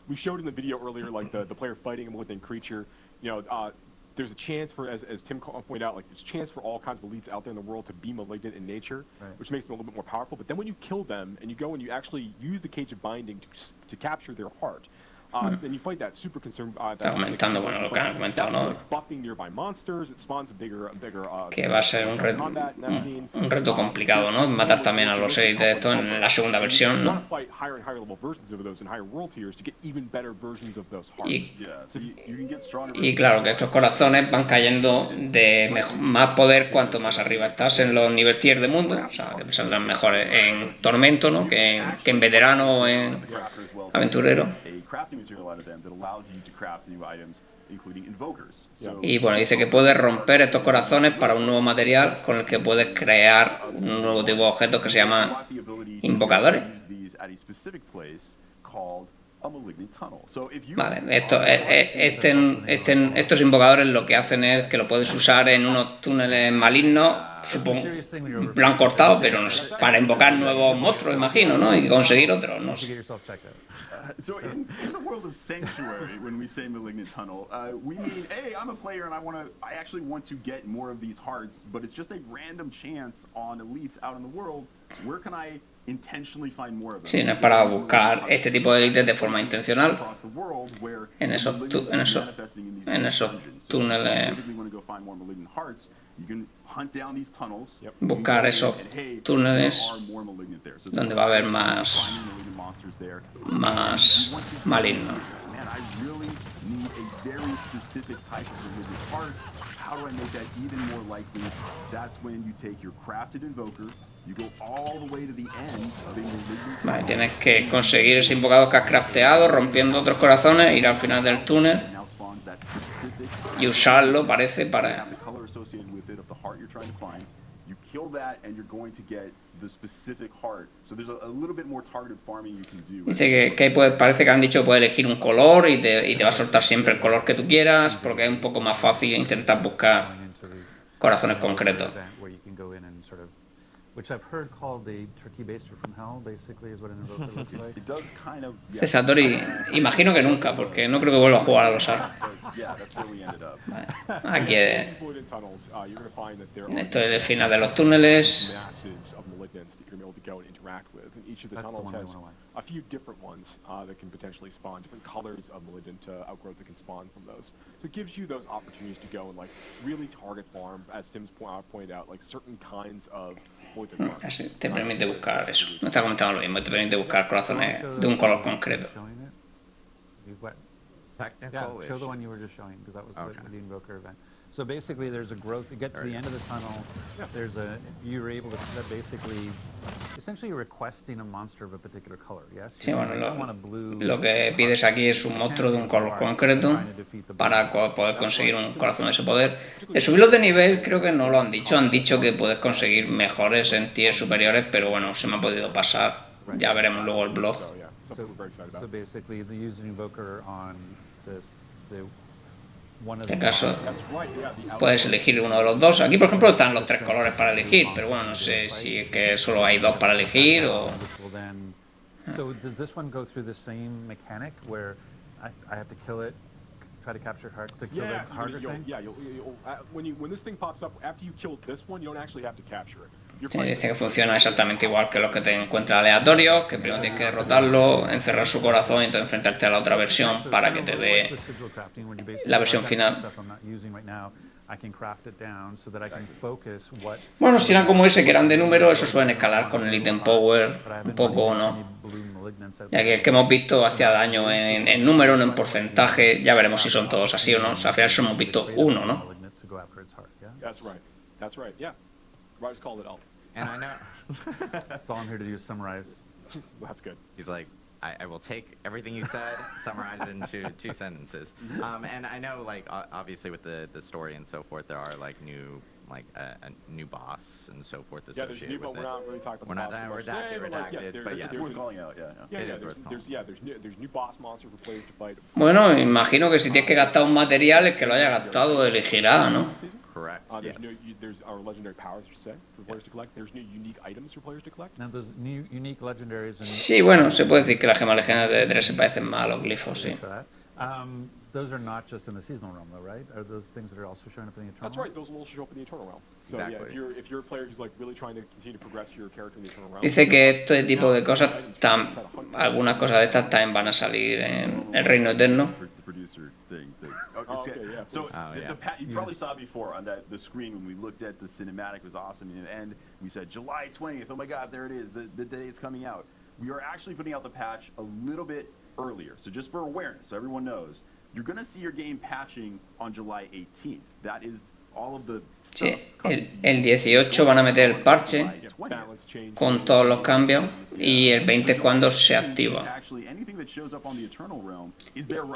we showed in the video earlier, like the player fighting a malignant creature. There's a chance for, as Tim pointed out, like there's a chance for all kinds of elites out there in the world to be malignant in nature, which makes them a little bit more powerful. But then when you kill them and you go and you actually use the Cage of Binding to capture their heart, then you fight that super concern. Está comentando, bueno, lo que han comentado, ¿no? Que va a ser un reto complicado, ¿no? Matar también a los élites de esto en la segunda versión, ¿no? Y claro, que estos corazones van cayendo de más poder cuanto más arriba estás en los nivel tier de mundo. O sea, te saldrán mejores en Tormento, ¿no? Que en Veterano o en Aventurero. Y bueno, dice que puedes romper estos corazones para un nuevo material con el que puedes crear un nuevo tipo de objetos que se llaman invocadores. Vale, estos invocadores lo que hacen es que lo puedes usar en unos túneles malignos, supongo, lo han cortado, pero no sé, para invocar nuevos monstruos, imagino, ¿no? Y conseguir otros, no sé. So in the world of Sanctuary, when we say malignant tunnel, we mean, hey, I'm a player and I actually want to get more of these hearts, but it's just a random chance on elites out in the world. Where can I intentionally find more of them? Sí, no es para buscar este tipo de élites de forma intencional en esos túneles. Buscar esos túneles donde va a haber más maligno. Vale, tienes que conseguir ese invocador que has crafteado rompiendo otros corazones, ir al final del túnel y usarlo, parece, para... Dice que parece que han dicho que puedes elegir un color y te va a soltar siempre el color que tú quieras, porque es un poco más fácil intentar buscar corazones concretos. Cesatori, imagino que nunca, porque no creo que vuelva a jugar a los AR. Vale. Aquí esto es el final de los túneles. A few different ones that can potentially spawn different colors of malignant outgrowths that can spawn from those. So it gives you those opportunities to go and like really target farm, as Tim's pointed out, like certain kinds of malignant farms. Así te permite buscar eso. No está comentando lo mismo, te permite buscar corazones de un color concreto. Technical issue. Show the one you were just showing, because that was the invoker event. So basically, there's a growth. You get to the end of the tunnel. You're able to basically, essentially, you're requesting a monster of a particular color. Yes. Sí, bueno, lo que pides aquí es un monstruo de un color concreto para poder conseguir un corazón de ese poder. De subirlos de nivel, creo que no lo han dicho. Han dicho que puedes conseguir mejores en tiers superiores, pero bueno, se me ha podido pasar. Ya veremos luego el blog. So basically, the use an invoker on the En este caso puedes elegir uno de los dos. Aquí por ejemplo están los tres colores para elegir, pero bueno, no sé si es que solo hay dos para elegir o... So does this one go through the same mechanic where I have to kill it, try to capture heart to kill the harder thing? When this thing pops up, after you kill this one, you don't actually have to capture it. Sí, dice que funciona exactamente igual que los que te encuentras aleatorios, que primero tienes que derrotarlo, encerrar su corazón y entonces enfrentarte a la otra versión para que te dé la versión final. Bueno, si eran como ese, que eran de número, eso suelen escalar con el item power un poco o no. Ya que el que hemos visto hacía daño en número, no en porcentaje, ya veremos si son todos así o no. O sea, al final solo hemos visto uno, ¿no? That's right, yeah. Raj called it out. And I know. That's all I'm here to do is summarize. That's good. He's like, I will take everything you said, summarize it into 2 sentences. And I know, like, obviously with the story and so forth, there are like new, like a new boss and so forth associated with it. We're not really talking we're about not redacted, but yes. It's worth calling out, There's new boss monsters for players to fight. Bueno, imagino que si tienes que gastar un material, el que lo haya gastado elegirá, ¿no? Correct. There's our legendary powers, you say, for players to collect. There's new unique items for players to collect. Now those new unique legendaries. Sí, bueno, se puede decir que las gemas legendarias de 3 se parecen más a los glifos, sí. Those are not just in the seasonal realm, though, right? Are those things that are also showing up in the eternal? That's right. Those will also show up in the eternal realm. So Exactly. yeah, if you're a player who's like really trying to continue to progress your character in the eternal realm. Dice que este tipo de cosas, algunas cosas de estas también van a salir en el Reino Eterno. The producer thing. Okay, yeah. So yeah. you probably saw before on the screen when we looked at the cinematic was awesome, and we said July 20th. Oh my God, there it is, the day it's coming out. We are actually putting out the patch a little bit earlier. So just for awareness, so everyone knows, you're going to see your game patching on July 18th. That is all of the Sí, el 18 van a meter el parche con todos los cambios y el 20 es cuando se activa.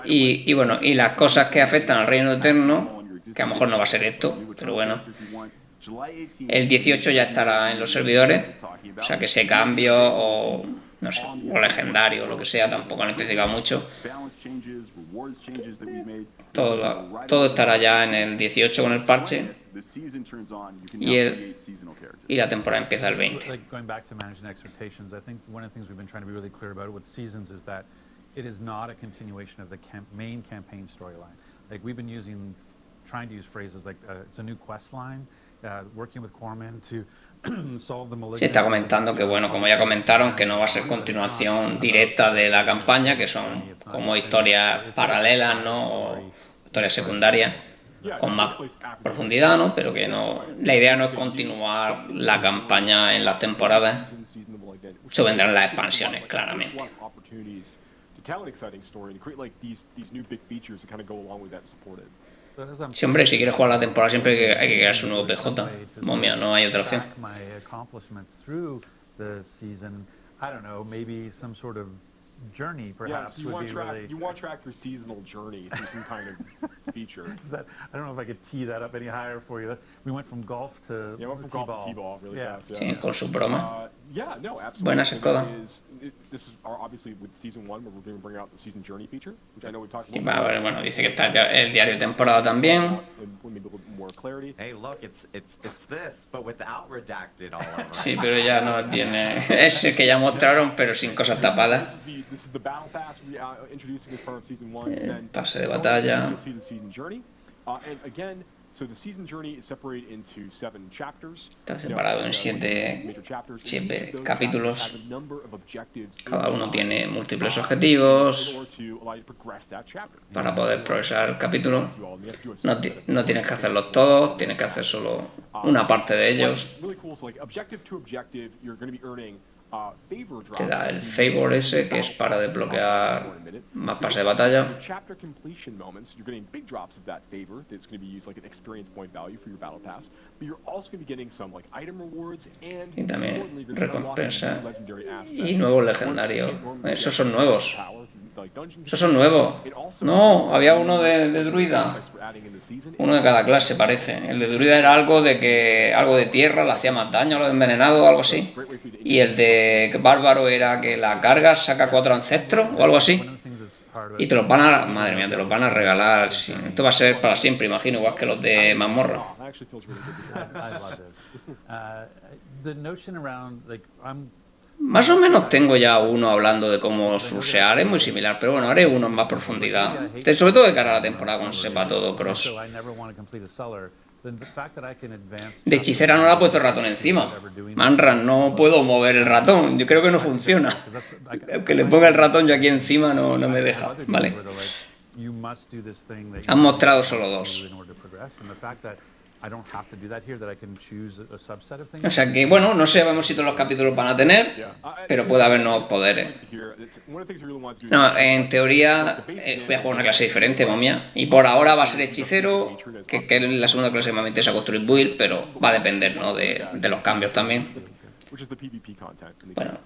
Y bueno, y las cosas que afectan al Reino Eterno, que a lo mejor no va a ser esto, pero bueno, el 18 ya estará en los servidores, o sea que ese cambio o no sé, o legendario o lo que sea, tampoco han especificado mucho. Todo estará ya en el 18 con el parche y la temporada empieza el 20. Like going back to managing expectations, I think one of the things we've been trying to be really clear about with seasons is that it is not a continuation of the main campaign storyline. Like we've been trying to use phrases like it's a new quest line, working with Corman to solve the malignant. Sí, está comentando que bueno, como ya comentaron, que no va a ser continuación directa de la campaña, que son como historias paralelas, ¿no? O historias secundarias con más profundidad, ¿no? Pero que no, la idea no es continuar la campaña en las temporadas. Eso vendrán las expansiones, claramente. Sí, hombre, si quieres jugar la temporada siempre hay que crear su nuevo PJ. Momia, no hay otra opción. Journey, perhaps, you would be really... You want to track your seasonal journey through some kind of feature. I don't know if I could tee that up any higher for you. We went from golf to T-ball really fast. Sí, con su broma. Yeah, no, absolutely. Buenas escodas. This is obviously with season 1 where we're going to bring out the season journey feature, which I know we talked Y about. va a ver, bueno, dice que está el diario de temporada también. More clarity. Hey, look, it's this, but without redacted all over. Sí, pero ya no tiene... Es el que ya mostraron, pero sin cosas tapadas. This is the battle pass introducing as part of season 1. El pase de batalla. You'll see the season journey. And again, so the season journey is separated into 7 chapters. Está separado en 7 capítulos. Cada uno tiene múltiples objetivos para poder progresar el capítulo. No tienes que hacerlos todos, tienes que hacer solo una parte de ellos. Te da el favor ese, que es para desbloquear más pases de batalla. Y también recompensa y nuevos legendarios. Esos son nuevos. Esos son nuevos. No, había uno de druida. Uno de cada clase parece. El de druida era algo de tierra, le hacía más daño, algo de envenenado o algo así. Y el de bárbaro era que la cargas saca 4 ancestros o algo así. Y te los van a... Madre mía, te los van a regalar. Sí. Esto va a ser para siempre, imagino, igual que los de mazmorra. Más o menos tengo ya uno hablando de cómo rushear, es muy similar, pero bueno, haré uno en más profundidad. Sobre todo de cara a la temporada cuando sepa todo cross. De hechicera no le ha puesto el ratón encima. Manran, no puedo mover el ratón, yo creo que no funciona. Aunque le ponga el ratón yo aquí encima no me deja. Vale. Han mostrado solo 2. O sea que, bueno, no sabemos si todos los capítulos van a tener, pero puede haber nuevos poderes. No, en teoría voy a jugar una clase diferente, momia, y por ahora va a ser hechicero, que es la segunda clase que me interesa construir build, pero va a depender, ¿no? de los cambios también. Bueno.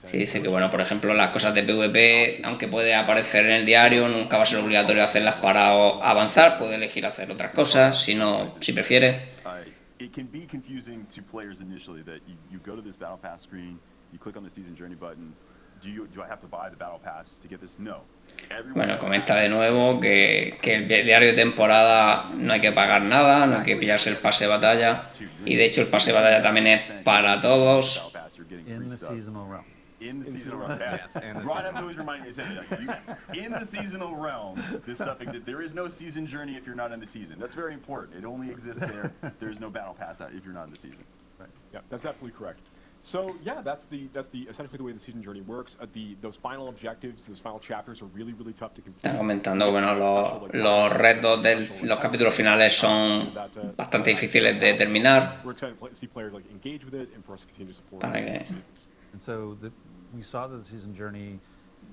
Sí, dice que, bueno, por ejemplo, las cosas de PvP, aunque puede aparecer en el diario, nunca va a ser obligatorio hacerlas para avanzar, puede elegir hacer otras cosas, si prefiere. It can be confusing to players initially that you go to this battle pass screen, you click on the season journey button. Do I have to buy the battle pass to get this? No. Bueno, comenta de nuevo que el diario de temporada no hay que pagar nada, no hay que pillarse el pase de batalla. Y de hecho el pase de batalla también es para todos. In the seasonal realm. Yes, in the Ron has seasonal. always reminded me, in the seasonal realm, this stuff exists. There is no season journey if you're not in the season. That's very important. It only exists there. There's no battle pass if you're not in the season. Right. Yeah, that's absolutely correct. So yeah, that's essentially the way the season journey works. Those final objectives, those final chapters are really tough to complete. Están comentando, bueno, los retos de los capítulos finales son bastante difíciles de terminar. We're excited to see players like engage with it and for us to continue to support Para que- it. And so we saw that the season journey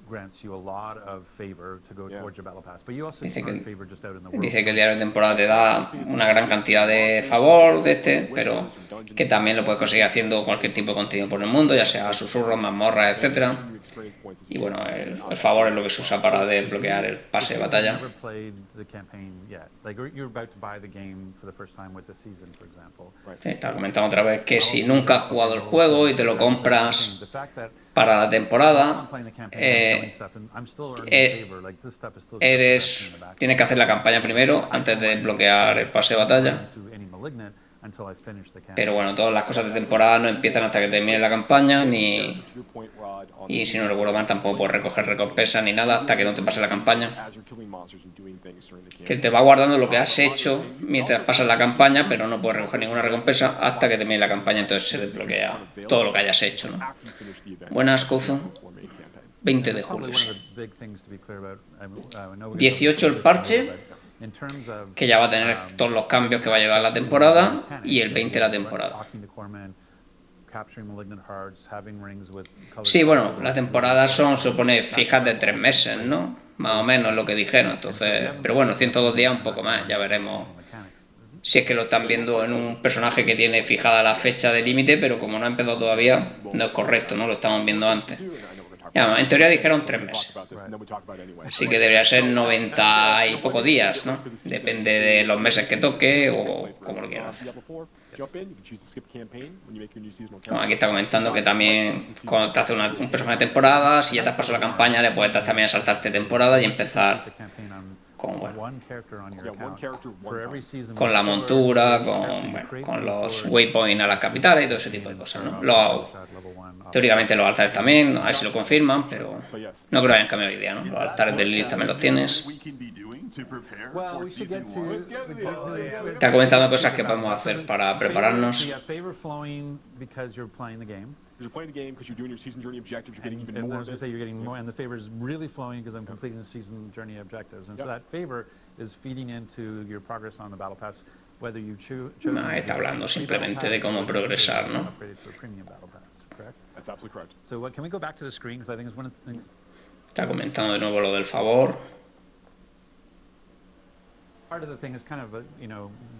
grants you a lot of favor to go towards your battle pass, but you also Dice earn que- favor just out in the world. Dice que el diario de temporada te da una gran cantidad de favor de este, pero que también lo puedes conseguir haciendo cualquier tipo de contenido por el mundo, ya sea susurros, mazmorras, etcétera. Y bueno, el favor es lo que se usa para desbloquear el pase de batalla. Never played the campaign yet. Like you're about to buy the game for the first time with the season, for example. Sí, estaba comentando otra vez que si nunca has jugado el juego y te lo compras para la temporada, tienes que hacer la campaña primero antes de desbloquear el pase de batalla. Pero bueno, todas las cosas de temporada no empiezan hasta que termine la campaña, y si no recuerdo mal tampoco puedes recoger recompensas ni nada hasta que no te pase la campaña. Que te va guardando lo que has hecho mientras pasas la campaña, pero no puedes recoger ninguna recompensa hasta que termine la campaña, entonces se desbloquea todo lo que hayas hecho, ¿no? Buenas, Couzo. 20 de julio. 18 el parche, que ya va a tener todos los cambios que va a llevar la temporada, y el 20 la temporada. Sí, bueno, la temporada se supone fijas de 3 meses, ¿no? Más o menos lo que dijeron, entonces... Pero bueno, 102 días un poco más, ya veremos si es que lo están viendo en un personaje que tiene fijada la fecha de límite, pero como no ha empezado todavía, no es correcto, ¿no? Lo estamos viendo antes. Ya, en teoría dijeron 3 meses. Así que debería ser 90 y pocos días, ¿no? Depende de los meses que toque o como lo quieran hacer. Bueno, aquí está comentando que también cuando te hace un personaje de temporada, si ya te has pasado la campaña, le puedes también saltarte temporada y empezar con, bueno, con la montura, con los waypoints a las capitales y todo ese tipo de cosas, ¿no? Teóricamente los altares también, a ver si lo confirman, pero no creo que hayan cambiado de idea, ¿no? Los altares de Lilith también los tienes. Está comentando cosas que podemos hacer para prepararnos. You're playing the game because you're doing your season journey objectives. You're getting even more. I was going to say you're getting more, and the favor is really flowing because I'm completing the season journey objectives, and so that favor is feeding into your progress on the battle pass, whether you choose. No, está hablando simplemente de cómo progresar, ¿no? That's absolutely correct. So can we go back to the screen, because I think it's one of the things. Está comentando de nuevo lo del favor. Part of the thing is kind of,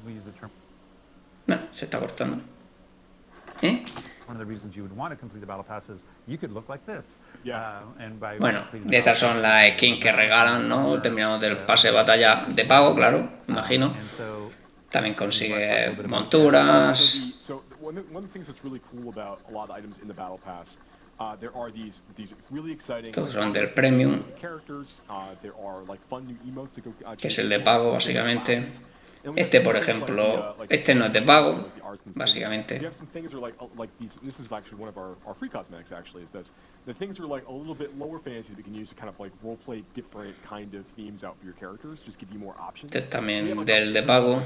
we use the term. No, se está cortando. ¿Eh? One of the reasons you would want to complete the battle pass is you could look like this. Bueno, estas son las skins que regalan, ¿no? Terminamos del pase de batalla de pago, claro, imagino. También consigue monturas. So one of the things that's really cool about a lot of items in the battle pass, there are these really exciting Todos son del premium, characters. There are like fun new emotes that go, que es el de pago, básicamente. Este, por ejemplo, este no es de pago, básicamente. This is actually one of our free cosmetics. Actually, is this the things are like a little bit lower fantasy that we can use to kind of like role play different kind of themes out for your characters, just give you more options. Este es también del de pago.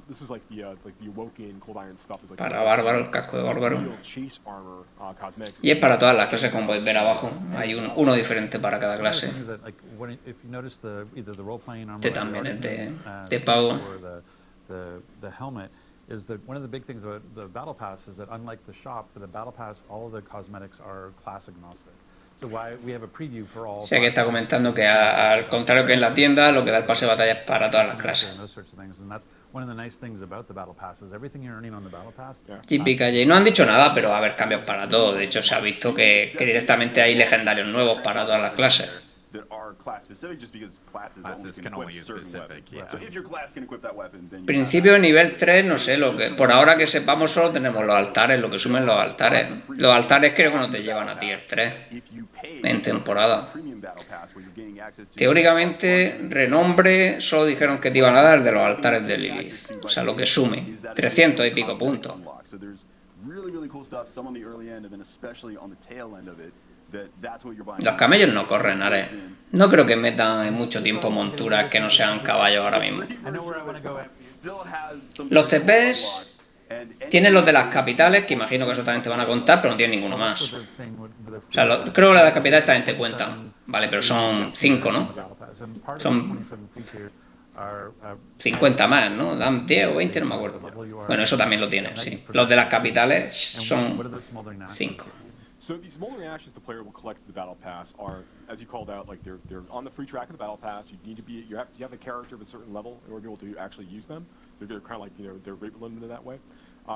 This is like the awoken cold iron stuff. Is like para bárbaro, el casco de bárbaro. Chase armor cosmetics. Y es para todas las clases, como podéis ver abajo. Hay uno diferente para cada clase. Este también es de pago. The helmet is that one of the big things about the battle pass is that unlike the shop, for the battle pass all the cosmetics are class agnostic. So why we have a preview for all. O sea que está comentando que al contrario que en la tienda, lo que da el pase de batalla es para todas las clases. One of the nice things about the battle pass is everything you're earning on the battle pass. JPKJ no han dicho nada, pero va a haber cambios para todo. De hecho, se ha visto que directamente hay legendarios nuevos para todas las clases. That are class specific just because classes can only use specific, yeah. So if your class can equip that weapon, then Principio de nivel 3, no sé, lo que por ahora que sepamos solo tenemos los altares, lo que sumen los altares. Los altares creo que no te llevan a tier 3 en temporada. Teóricamente, renombre solo dijeron que te iban a dar de los altares de Lilith, o sea, lo que sume, 300 y pico puntos. So there's really cool stuff, some on the early end and then especially on the tail end of it. Los camellos no corren, Are. No creo que metan en mucho tiempo monturas que no sean caballos ahora mismo. Los TPs tienen los de las capitales, que imagino que eso también te van a contar, pero no tienen ninguno más. O sea, creo que las capitales también te cuentan. Vale, pero son 5, ¿no? Son 50 más, ¿no? Dan 10 o 20, no me acuerdo. Bueno, eso también lo tienen, sí. Los de las capitales son 5. So these smoldering ashes the player will collect in the battle pass are, as you called out, like they're on the free track of the battle pass. You have a character of a certain level in order to be able to actually use them. So they're kind of like, they're rate limited that way.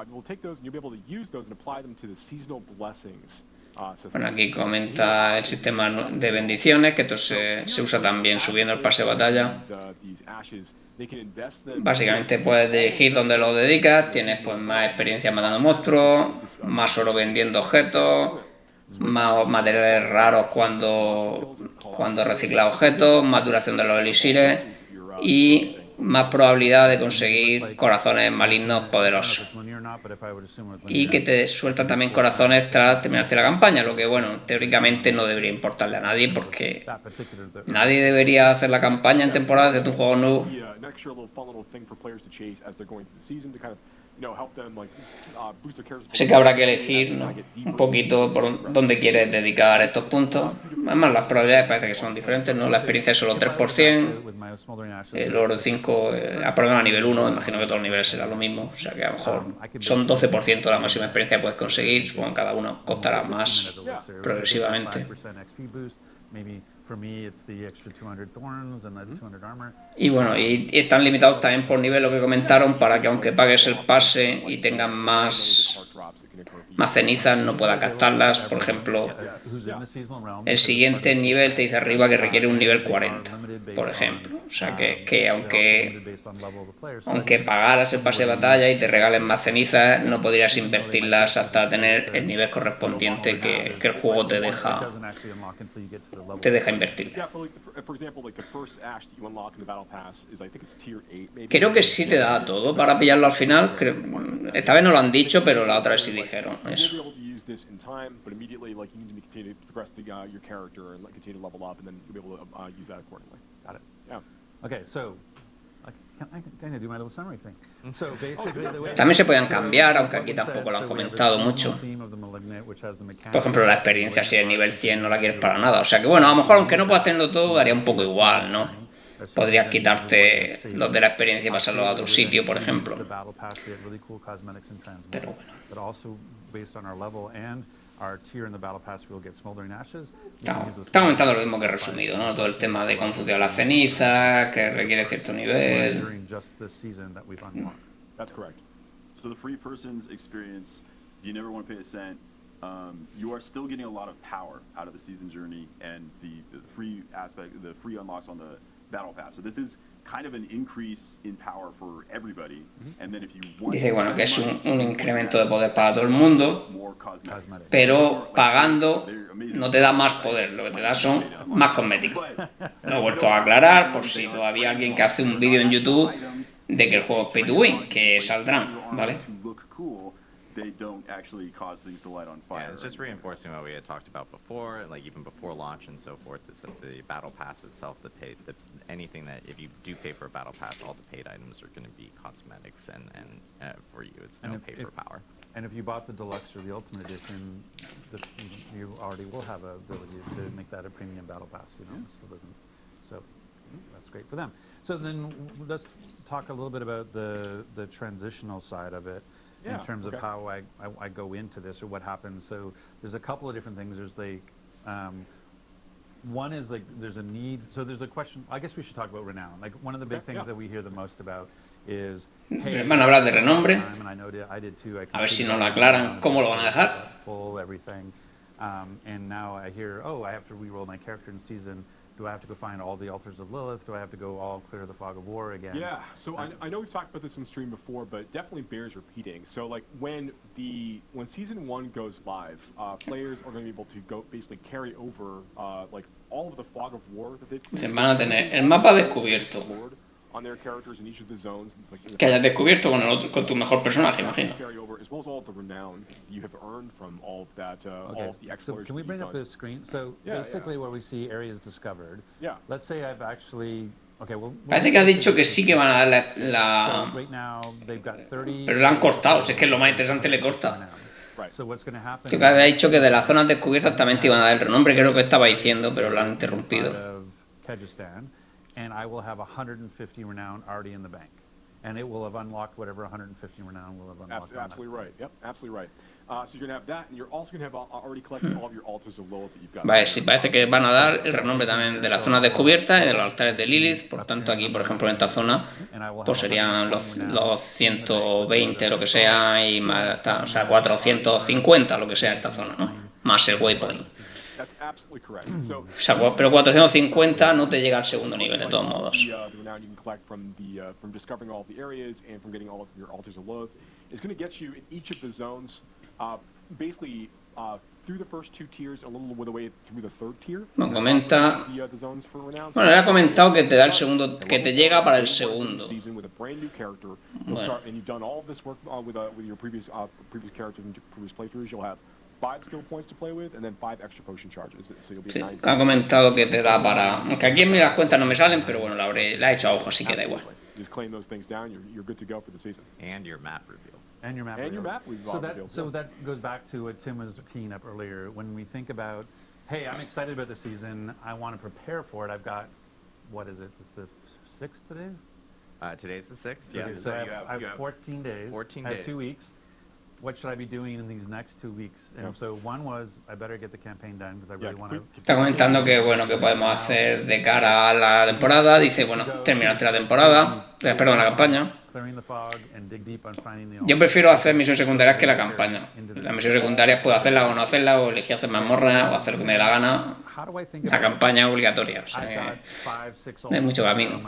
You'll take those and you'll be able to use those and apply them to the seasonal blessings. Bueno, aquí comenta el sistema de bendiciones, que esto se usa también subiendo el pase de batalla. Básicamente puedes dirigir donde lo dedicas, tienes pues más experiencia matando monstruos, más oro vendiendo objetos, más materiales raros cuando reciclas objetos, más duración de los elixires y más probabilidad de conseguir corazones malignos poderosos. Y que te sueltan también corazones tras terminarte la campaña, lo que, bueno, teóricamente no debería importarle a nadie porque nadie debería hacer la campaña en temporada de un juego nuevo. Así que habrá que elegir, ¿no?, un poquito por dónde quieres dedicar estos puntos. Además, las probabilidades parece que son diferentes, ¿no? La experiencia es solo 3%, el oro 5, a problema a nivel 1, imagino que todos los niveles será lo mismo, o sea que a lo mejor son 12% la máxima experiencia que puedes conseguir, supongo que cada uno costará más progresivamente. Y bueno, y están limitados también por nivel, lo que comentaron, para que aunque pagues el pase y tengas más cenizas no puedas gastarlas. Por ejemplo, el siguiente nivel te dice arriba que requiere un nivel 40, por ejemplo. O sea que aunque pagaras el pase de batalla y te regalen más cenizas, no podrías invertirlas hasta tener el nivel correspondiente que el juego te deja invertir. Creo que sí te da todo para pillarlo al final. Esta vez no lo han dicho, pero la otra vez sí dijeron eso. También se podían cambiar, aunque aquí tampoco lo han comentado mucho. Por ejemplo, la experiencia, si es nivel 100 no la quieres para nada. O sea que bueno, a lo mejor aunque no puedas tenerlo todo, daría un poco igual, ¿no? Podrías quitarte los de la experiencia y pasarlos a otro sitio, por ejemplo. Pero bueno. Está comentando lo mismo que resumido, ¿no? Todo el tema de cómo funciona la ceniza, que requiere cierto nivel. That's correct. So the free person's experience, you never want to pay a cent. You are still getting a lot of power out of the season journey and the free aspect, the free unlocks on the battle pass. So this is kind of an increase in power for everybody. And then if you want, dice bueno que es un incremento de poder para todo el mundo, pero pagando no te da más poder, lo que te da son más cosméticos. Lo he vuelto a aclarar por si todavía alguien que hace un vídeo en YouTube de que el juego es pay to win, que saldrán, ¿vale? They don't actually cause things to light on fire. Yeah, it's just reinforcing what we had talked about before, like even before launch and so forth, is that the battle pass itself, anything that if you do pay for a battle pass, all the paid items are going to be cosmetics, and for you, it's no pay for power. And if you bought the deluxe or the ultimate edition, you already will have a ability to make that a premium battle pass. So that's great for them. So then let's talk a little bit about the transitional side of it. In terms of how I go into this or what happens. So there's a couple of different things. There's like, one is like there's a need. So there's a question. I guess we should talk about renown. Like one of the big things that we hear the most about is. Hey, van a hablar de renombre. I did too. A ver si no lo aclaran cómo lo van a dejar. Full everything, and now I hear, oh, I have to re-roll my character in season. Do I have to go find all the altars of Lilith? Do I have to go all clear the fog of war again? Yeah, so I know we've talked about this in stream before, but it definitely bears repeating. So like when season 1 goes live, players are going to be able to basically carry over like all of the fog of war that they've cleared. Se van a tener el mapa descubierto. on their characters in each of the zones. Que hayas descubierto con tu mejor personaje, imagino. Carry over, as well as all the renown you have earned from all of that, all Okay, of the so exploration. can we bring up the screen? So basically where we see areas discovered, let's say I've actually... Okay, well, Parece que ha dicho que sí que van a dar la... So right now they've got 30... Pero la han cortado, si es que lo más interesante le corta. So what's going to happen... Yo que había dicho que de las zonas descubiertas también te iban a dar el renombre, creo que estaba diciendo, pero lo han interrumpido. And I will have 150 renown already in the bank. And it will have unlocked whatever 150 renown will have unlocked. Absolutely right. Yep, absolutely right. So you're going to have that, and you're also going to have already collected all of your altars of Lilith that you've got. Vale, sí, parece que van a dar el renombre también de las zonas descubiertas y de los altares de Lilith. Por tanto, aquí, por ejemplo, en esta zona, pues serían los 120, lo que sea, y más, o sea, 450, lo que sea esta zona, ¿no? Más el waypoint. O sea, pero 450 no te llega al segundo nivel, de todos modos. Bueno, comenta... Bueno, le ha comentado que te da el segundo, que te llega para el segundo. Bueno. 5 skill points to play with, and then 5 extra potion charges. So you'll be Sí, at 9. ha comentado que te da para... Aunque aquí en las cuentas no me salen, pero bueno, la he hecho a ojo, así que da igual. Just claim those things down, you're good to go for the season. And your map reveal. And your map reveal. So that goes back to what Tim was teeing up earlier. When we think about, hey, I'm excited about the season, I want to prepare for it, I've got, what is it, it's the 6th today? Today's the 6th, yes. Okay, So I have 14 days. 14 I days. have 2 weeks. What should I be doing in these next 2 weeks? And so one was, I better get the campaign done because I really want to... Está comentando que, bueno, que podemos hacer de cara a la temporada. Dice, bueno, terminarte la temporada, perdón, la campaña. Yo prefiero hacer misiones secundarias que la campaña. Las misiones secundarias puedo hacerlas o no hacerlas, o elegir hacer mazmorras, o hacer lo que me dé la gana. La campaña es obligatoria, o sea que no hay mucho camino.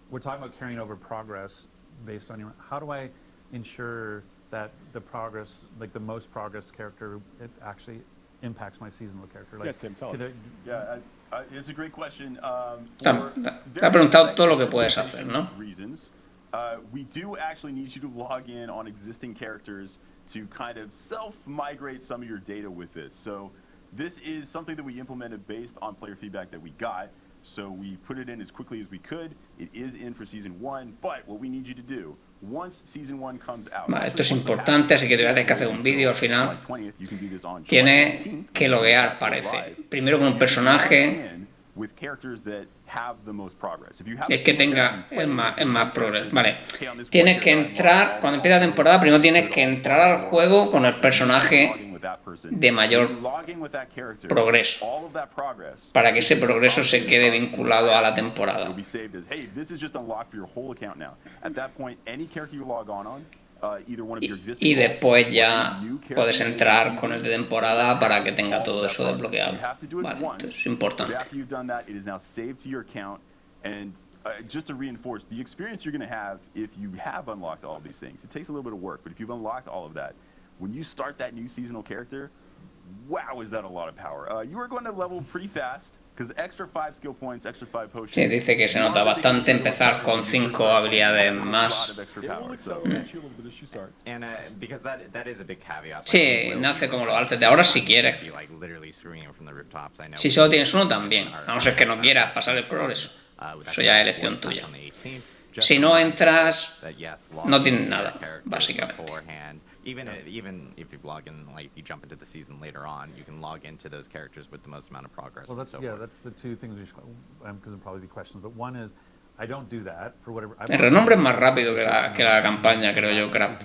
We're talking about carrying over progress based on your... How do I ensure that the progress, like the most progress character, it actually impacts my seasonal character? Like, Tim, tell us. It's a great question. Te ha preguntado todo lo que puedes hacer, ¿no? We do actually need you to log in on existing characters to kind of self-migrate some of your data with this. So this is something that we implemented based on player feedback that we got. So we put it in as quickly as we could. It is in for Season 1, but what we need you to do, once Season 1 comes out... Vale, esto es importante, así que te voy a tener que hacer un vídeo al final. Tienes que loguear, parece. Primero con un personaje... Es que tenga el más progreso. Vale. Tienes que entrar, cuando empieza la temporada, primero tienes que entrar al juego con el personaje de mayor progreso, para que ese progreso se quede vinculado a la temporada. Y después ya puedes entrar con el de temporada para que tenga todo eso desbloqueado. Vale, esto es importante. Just to reinforce, the experience you're going to have if you have unlocked all of these things, it takes a little bit of work, but if you've unlocked all of that, when you start that new seasonal character, wow, is that a lot of power. You are going to level pretty fast, because extra 5 skill points, extra 5 potions... Sí, dice que se nota bastante empezar con 5 habilidades más. Sí, nace como los altos de ahora si quieres. Si solo tienes uno también, a no ser que no quieras pasar el progreso. Eso ya es elección tuya. Si no entras, no tienes nada, básicamente. Even if you log in, like you jump into the season later on, you can log into those characters with the most amount of progress. Well, that's that's the two things because there'll probably be questions. But one is, I don't do that for whatever. El renombre es más rápido que la campaña, creo yo, crap.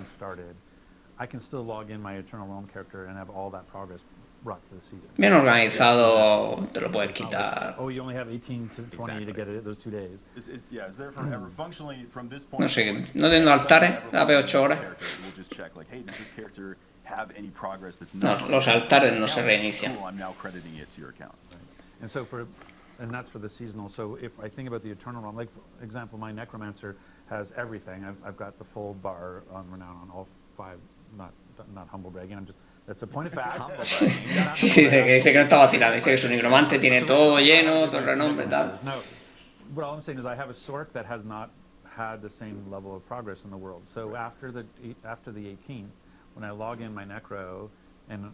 I can still log in my Eternal Realm character and have all that progress brought to the season. Bien organizado, te lo puedes quitar. Oh, you only have 18 to 20 to get it those 2 days. Yeah, is there forever functionally from this point? No sé, no teniendo altares, hace 8 horas. We'll just check like, hey, does this character have any progress that's No, los altares no se reinician. I'm now crediting it to your account. And so and that's for the seasonal. So if I think about the Eternal Realm, like for example, my Necromancer has everything. I've got the full bar on Renown on all 5. Not humble bragging. I'm just that's a point of fact. Sí, dice que no está vacilando. Dice que su nigromante tiene todo lleno, todo el renombre, tal. But all I'm saying is I have a Sork that has not had the same level of progress in the world. So after the 18th, when I log in my Necro and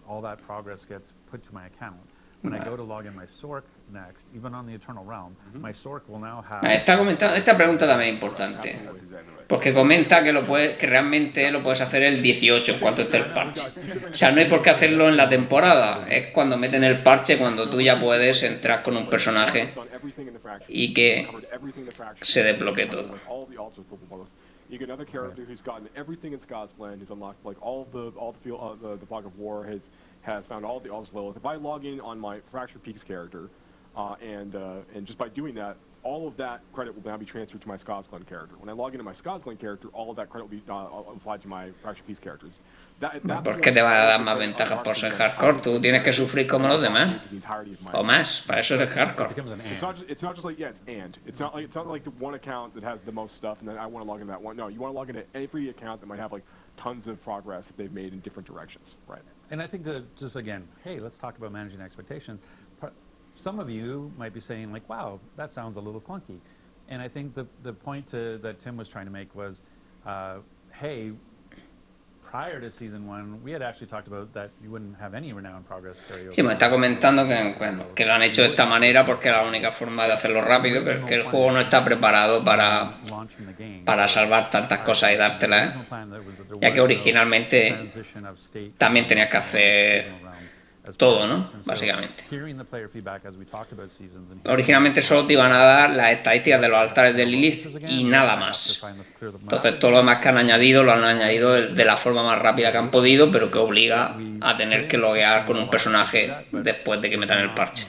all that progress gets put to my account, when I go to log in my Sork next, even on the Eternal Realm, my Sork will now have... Esta pregunta también es importante, porque comenta que realmente lo puedes hacer el 18 en cuanto esté el parche. O sea, no hay por qué hacerlo en la temporada, es cuando meten el parche, cuando tú ya puedes entrar con un personaje y que se desbloquee todo. You get another character who's gotten everything in Scott's Blend, who's unlocked like all the fog of war, has found all the Lilith. If I log in on my Fractured Peaks character, and just by doing that, all of that credit will now be transferred to my Scott's Blend character. When I log into my Scott's Blend character, all of that credit will be applied to my Fractured Peaks characters. ¿Por qué te va a dar más ventajas por ser hardcore? Tú tienes que sufrir como los demás. O más, para eso eres hardcore. It's not just like, yeah, it's not like the one account that has the most stuff and then I want to log into that one. No, you want to log into every account that might have like tons of progress if they've made in different directions. Right. And I think that just again, hey, let's talk about managing expectations. Some of you might be saying like, wow, that sounds a little clunky. And I think the point that Tim was trying to make was, hey, prior to season 1, we had actually talked about that you wouldn't have any renown progress carryover. Sí, me está comentando que lo han hecho de esta manera porque es la única forma de hacerlo rápido, que el juego no está preparado para salvar tantas cosas y dártelas, ya que originalmente también tenías que hacer todo, ¿no? Básicamente. Originalmente solo te iban a dar las estadísticas de los altares de Lilith y nada más. Entonces todo lo demás que han añadido lo han añadido de la forma más rápida que han podido, pero que obliga a tener que loguear con un personaje después de que metan el parche.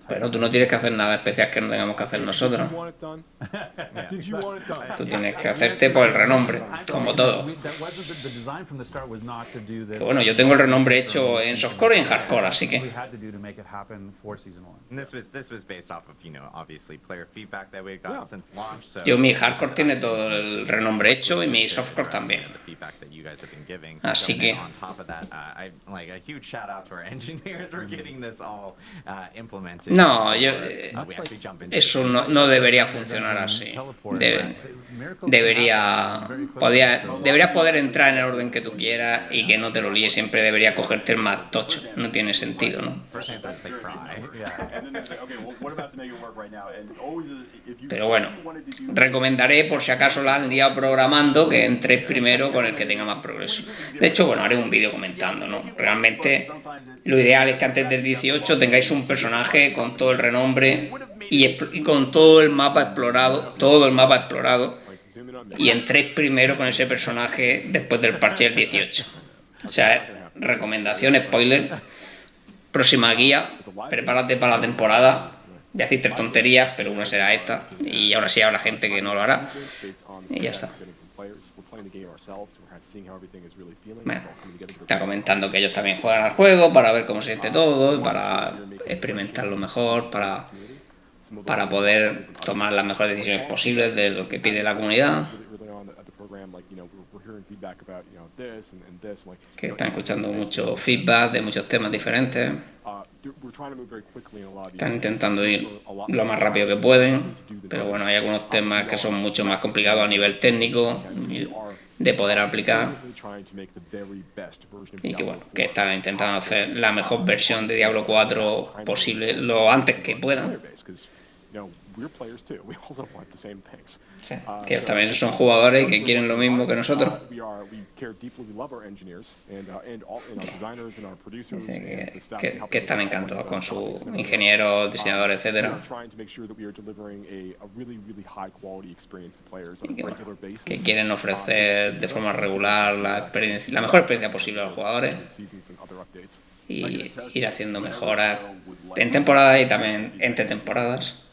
Pero tú no tienes que hacer nada especial que no tengamos que hacer nosotros. Tú tienes que hacerte por el renombre, como todo. Que bueno, yo tengo el renombre hecho en softcore y en hardcore, así que... Yo mi hardcore tiene todo el renombre hecho y mi softcore también. Así que... No, eso no debería funcionar así. Deberías poder entrar en el orden que tú quieras y que no te lo líes. Siempre deberías cogerte el más tocho. No tiene sentido, ¿no? Pero bueno, recomendaré, por si acaso la han liado programando, que entréis primero con el que tenga más progreso. De hecho, bueno, haré un vídeo comentando, ¿no? Realmente lo ideal es que antes del 18 tengáis un personaje con todo el renombre y con todo el mapa explorado, y entréis primero con ese personaje después del parche del 18. O sea, recomendación, spoiler, próxima guía, prepárate para la temporada. Voy a decirte tonterías, pero una será esta, y ahora sí habrá gente que no lo hará, y ya está. Bueno, está comentando que ellos también juegan al juego para ver cómo se siente todo, para experimentarlo mejor, para poder tomar las mejores decisiones posibles de lo que pide la comunidad. Que están escuchando mucho feedback de muchos temas diferentes. Están intentando ir lo más rápido que pueden, pero bueno, hay algunos temas que son mucho más complicados a nivel técnico de poder aplicar, y que bueno, que están intentando hacer la mejor versión de Diablo 4 posible lo antes que puedan. Sí, que ellos también son jugadores que quieren lo mismo que nosotros. Que están encantados con sus ingenieros, diseñadores, etcétera. Que quieren ofrecer de forma regular la mejor experiencia posible a los jugadores y ir haciendo mejoras en temporada y también entre temporadas.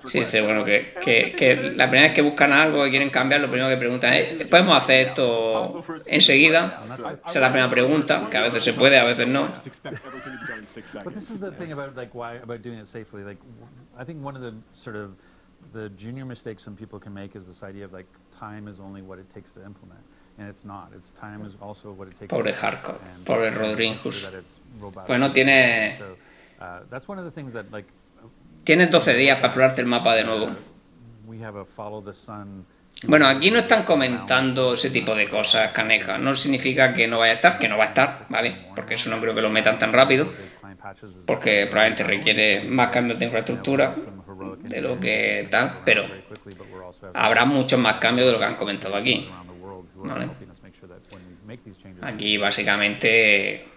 Sí, sí, bueno, que la primera vez que buscan algo, que quieren cambiar, lo primero que preguntan es: ¿podemos hacer esto enseguida? Esa es la primera pregunta, que a veces se puede, a veces no. But this is the thing about doing it safely. Like, I think one of the junior mistakes some people can make is this idea of like time is only what it takes to implement. and it's not. It's time is also what it takes. Pobre to Hardcore, and pobre make sure Rodringus. that it's robust. Pues no tiene... So, that's one of the things that, like, Tienes 12 días para explorarte el mapa de nuevo. we have a follow the sun. Bueno, aquí no están comentando ese tipo de cosas, Caneja. No significa que no vaya a estar, que no va a estar, ¿vale? Porque eso no creo que lo metan tan rápido, porque probablemente requiere más cambios de infraestructura de lo que tal, pero habrá muchos más cambios de lo que han comentado aquí, ¿vale? Aquí básicamente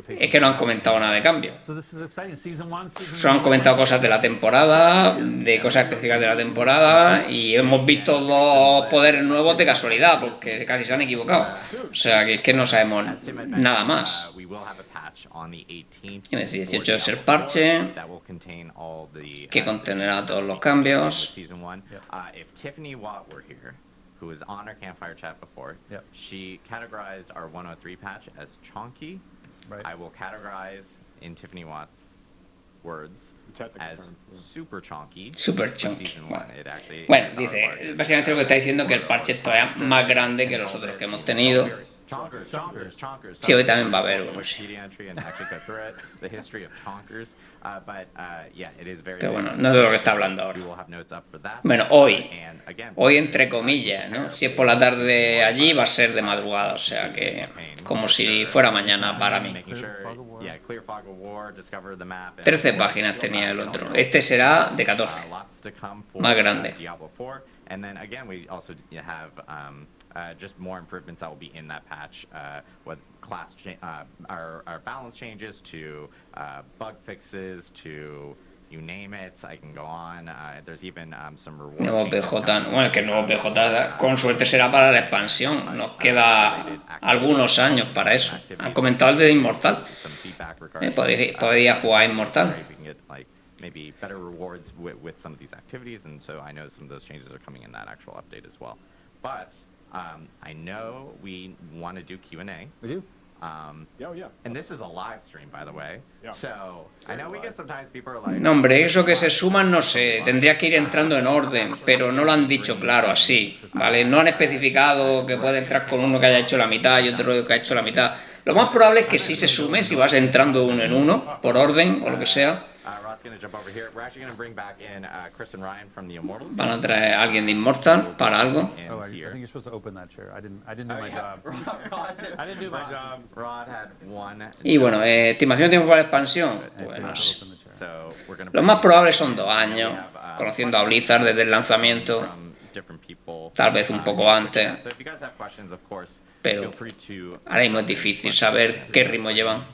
es que no han comentado nada de cambio. Solo han comentado cosas de la temporada, de cosas específicas de la temporada, y hemos visto 2 poderes nuevos de casualidad, porque casi se han equivocado. O sea, que es que no sabemos nada más. El 18 es el parche, que contenerá todos los cambios. Who was on our campfire chat before, she categorized our 103 patch as chonky. Right. I will categorize in Tiffany Watt's words as super chonky. Super chonky. Bueno, dice, básicamente lo que está diciendo es que el parche es todavía más grande que los otros que hemos tenido. Sí, hoy también va a haber uno, sí. Pero bueno, no es de lo que está hablando ahora. Bueno, hoy entre comillas, ¿no? Si es por la tarde allí, va a ser de madrugada, o sea que como si fuera mañana para mí. 13 páginas tenía el otro. Este será de 14, más grande. Just more improvements that will be in that patch, with class our balance changes to bug fixes to you name it. I can go on. There's even some reward. Nuevo PJ, bueno, que el nuevo PJ con suerte será para la expansión. Nos queda algunos años para eso. Han comentado el de Immortal. Podría jugar Immortal. Maybe better rewards with some of these activities, and so I know some of those changes are coming in that actual update as well. But I know we want to do Q&A. We do. And this is a live stream, by the way. So I know we get sometimes people are like. No, hombre, eso que se suman, no sé, tendría que ir entrando en orden, pero no lo han dicho claro así, ¿vale? No han especificado que puede entrar con uno que haya hecho la mitad y otro que ha hecho la mitad. Lo más probable es que sí se sume si vas entrando uno en uno, por orden o lo que sea. Van a traer a alguien de Immortal para algo. Oh, I think you're supposed to open that chair. I didn't do my job. I didn't do my job. Rod had one. Y bueno, estimación de tiempo para la expansión, pues no sé. Lo más probable son 2 años, conociendo a Blizzard desde el lanzamiento, tal vez un poco antes, pero ahora mismo es difícil saber qué ritmo llevan.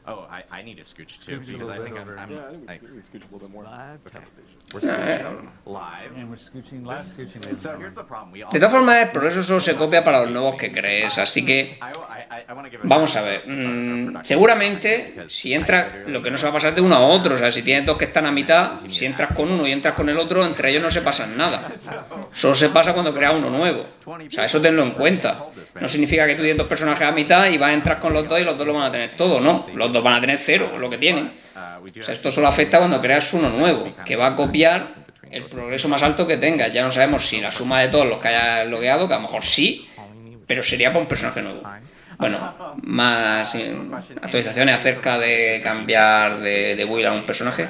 Oh, I need to scooch too, because I think I'm like, scooch a little bit more. Okay. We're scooching live. And we're scooching live, scooching. So here's the problem. De todas formas, el progreso solo se copia para los nuevos que crees, así que vamos a ver. Seguramente, si entras, lo que no se va a pasar de uno a otro, o sea, si tienes 2 que están a mitad, si entras con uno y entras con el otro, entre ellos no se pasan nada. Solo se pasa cuando creas uno nuevo. O sea, eso tenlo en cuenta. No significa que tú tienes 2 personajes a mitad y vas a entrar con los 2 y los 2 lo van a tener todo, no. Los 2 van a tener 0, lo que tienen. O sea, esto solo afecta cuando creas uno nuevo, que va a copiar el progreso más alto que tengas. Ya no sabemos si la suma de todos los que hayas logueado, que a lo mejor sí, pero sería para un personaje nuevo. Bueno, más actualizaciones acerca de cambiar de build a un personaje.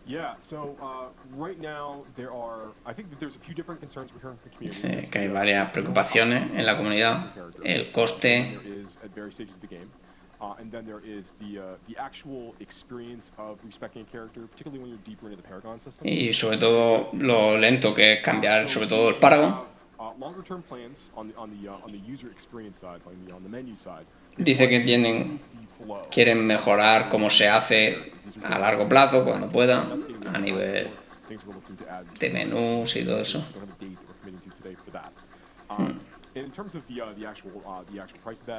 Yeah, so right now there are, I think that there's a few different concerns we're hearing from the community. Sí, que hay varias preocupaciones en la comunidad. El coste. And then there is the actual experience of respecting a character, particularly when you're deeper into the Paragon system. Y sobre todo lo lento que es cambiar, sobre todo el Paragon. Longer term plans on the user experience side, on the menu side. Dice que quieren mejorar cómo se hace a largo plazo, cuando puedan, a nivel de menús y todo eso.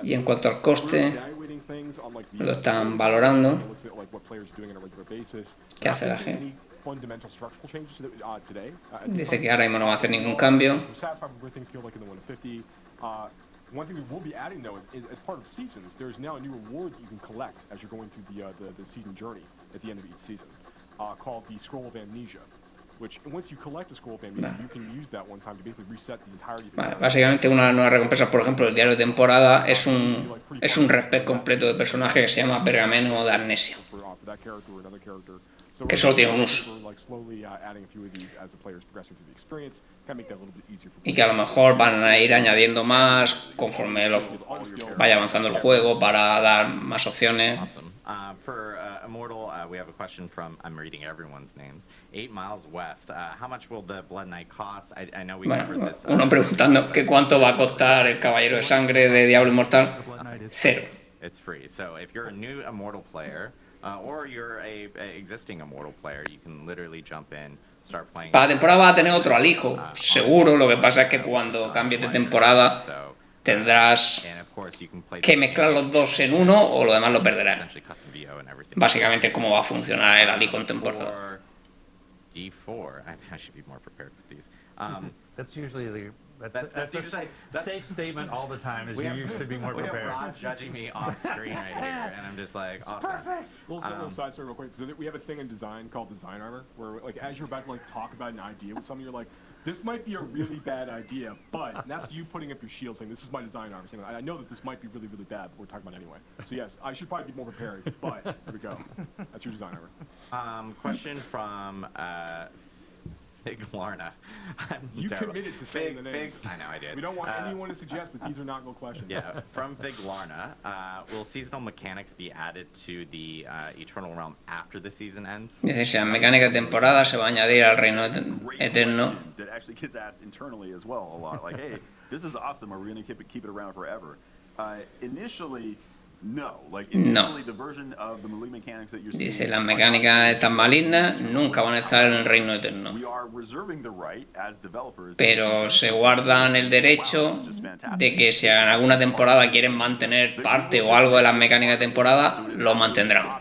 Y en cuanto al coste, lo están valorando. ¿Qué hace la gente? Dice que ahora mismo no va a hacer ningún cambio. One thing we will be adding, though, is as part of seasons, there's now a new reward that you can collect as you're going through the season journey at the end of each season, called the Scroll of Amnesia. which once you collect a scroll of ammunition, you can use that one time to basically reset the entirety of the Vale, game. básicamente una de las nuevas recompensas, por ejemplo, el diario de temporada es un respec completo de personaje que se llama Pergameno de Amnesia, For that character or another character. So que solo tiene un uso. we're like slowly adding a few of these as the player's progressing through the experience, kind of make that a little bit easier for Y que a lo mejor van a ir añadiendo más conforme vaya avanzando el juego para dar más opciones. Awesome. For Immortal, we have a question from, I'm reading everyone's names, 8 Miles West. How much will the Blood Knight cost? I know we covered Bueno, this. uno preguntando que cuánto va a costar el Caballero de Sangre de Diablo Inmortal. Cero. It's free. So if you're a new Immortal player, or you're a existing Immortal player, you can literally jump in, start playing. Para la temporada va a tener otro alijo, seguro. Lo que pasa es que cuando cambies de temporada tendrás que mezclar los dos en uno o lo demás lo perderás. Básicamente es cómo va a funcionar el alijo en temporada. D4. I should be more prepared with these. That's usually that's a safe statement all the time. Is you should be more prepared. We have Rod judging me off screen right here, and I'm just like, awesome. Perfect. Little side story real quick. So we have a thing in design called design armor, where like as you're about to like talk about an idea with someone, you're like, this might be a really bad idea, but and that's you putting up your shield saying, this is my design armor. Saying, I know that this might be really, really bad, but we're talking about it anyway. So yes, I should probably be more prepared, but here we go. That's your design armor. Question from Fig Larna. You committed to saying the names. I know I did. We don't want anyone to suggest that these are not gold questions. Yeah, from Fig Larna. Will seasonal mechanics be added to the Eternal Realm after the season ends? Dice, si la mecánica de temporada se va a añadir al reino eterno. That actually gets asked internally as well a lot. Like, hey, this is awesome. Are we going to keep it around forever? Initially, no. Like initially, the version of the melee mechanics that you're seeing. Dice, las mecánicas estas malignas nunca van a estar en el reino eterno. We are reserving the right as developers. Pero se guardan el derecho de que si en alguna temporada quieren mantener parte o algo de las mecánicas de temporada, lo mantendrán.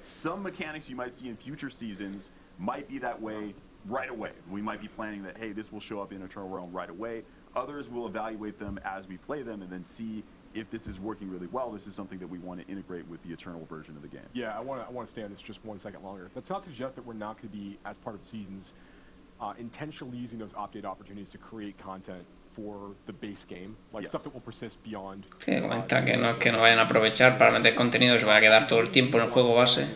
Some mechanics you might see in future seasons might be that way right away. We might be planning that, hey, this will show up in Eternal Realm right away. Others will evaluate them as we play them and then see if this is working really well. This is something that we want to integrate with the Eternal version of the game. Yeah, I want to stay on this just 1 second longer. That's not to suggest that we're not going to be, as part of the seasons, intentionally using those update opportunities to create content for the base game, like stuff that will persist beyond. Sí, comenta que no es que no vayan a aprovechar para meter contenido que se va a quedar todo el tiempo en el juego base.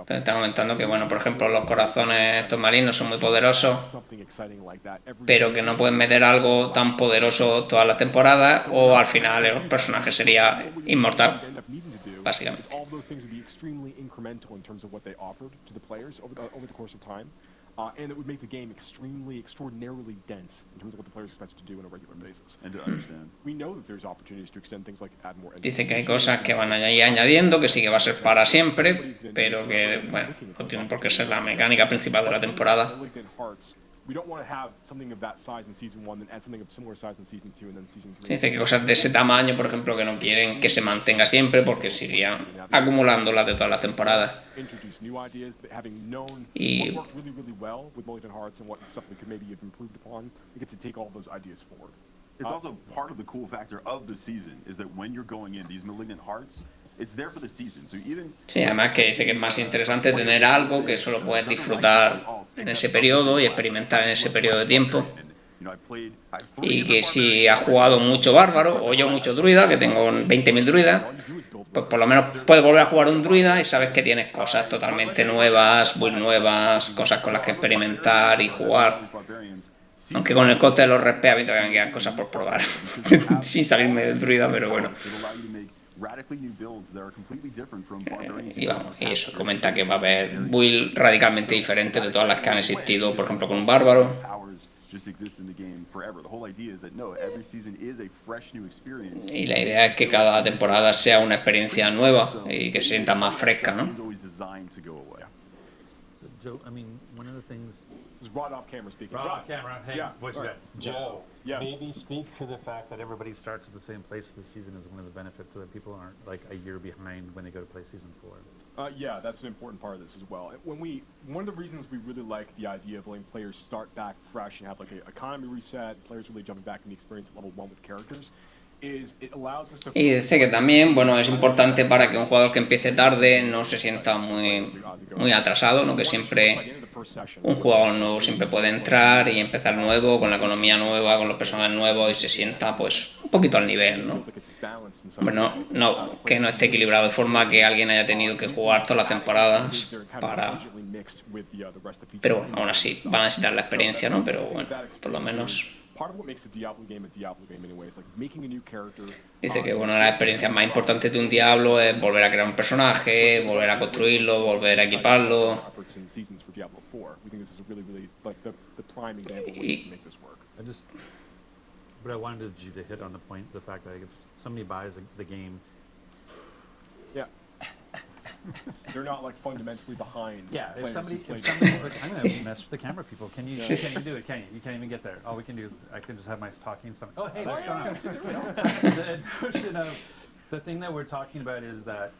Pero está comentando que, bueno, por ejemplo, los corazones estos malignos son muy poderosos, pero que no pueden meter algo tan poderoso todas las temporadas, o al final el personaje sería inmortal, básicamente. And it would make the game extraordinarily dense in terms of what the players expect to do on a regular basis. And to understand. We know that there's opportunities to extend things like add more. Dice que hay cosas que van a ir añadiendo, que sí que va a ser para siempre, pero que, bueno, no tienen por qué ser la mecánica principal de la temporada. We don't want to have something of that size in season 1, then add something of similar size in season 2, and then season 3. Dice que cosas de ese tamaño, por ejemplo, que no quieren que se mantenga siempre porque seguirían acumulándolas de todas las temporadas. Y it's also part of the cool factor of the season is that when you're going in these malignant hearts, it's there for the season. So even sí, además que dice que es más interesante tener algo que solo puedes disfrutar en ese periodo y experimentar en ese periodo de tiempo. Y que si has jugado mucho bárbaro o yo mucho druida, que tengo 20.000 druidas, pues por lo menos puedes volver a jugar un druida y sabes que tienes cosas totalmente nuevas, muy nuevas, cosas con las que experimentar y jugar. Aunque con el coste de los respe a mí todavía me quedan cosas por probar, sin salirme del druida, pero bueno. Y vamos, y eso comenta que va a haber build radicalmente diferente de todas las que han existido, por ejemplo con un bárbaro. Y la idea es que cada temporada sea una experiencia nueva y que se sienta más fresca, ¿no? Joe, I mean, one of the things. This is Rod off camera speaking. Rod off camera. Hey, yeah. Voice guy. Joe, yes. Maybe speak to the fact that everybody starts at the same place of the season is one of the benefits, so that people aren't like a year behind when they go to play season 4. Yeah, that's an important part of this as well. One of the reasons we really like the idea of letting players start back fresh and have like an economy reset, players really jumping back in the experience at level 1 with characters, Y dice que también, bueno, es importante para que un jugador que empiece tarde no se sienta muy atrasado, ¿no? Que siempre un jugador nuevo siempre puede entrar y empezar nuevo, con la economía nueva, con los personajes nuevos y se sienta pues un poquito al nivel, ¿no? Hombre, que no esté equilibrado de forma que alguien haya tenido que jugar todas las temporadas para... Pero bueno, aún así van a necesitar la experiencia, ¿no? Pero bueno, por lo menos... Dice que bueno, las experiencias más importantes de un Diablo es volver a crear un personaje, volver a construirlo, volver a equiparlo. But I wanted you to hit on the point, the fact that if somebody buys the game, they're not like fundamentally behind. Yeah, if somebody look, I'm gonna mess with the camera people. Can you do it? Can you? You can't even get there. All we can do is I can just have my talking. Oh, hey, what's going on? The notion of the thing that we're talking about is that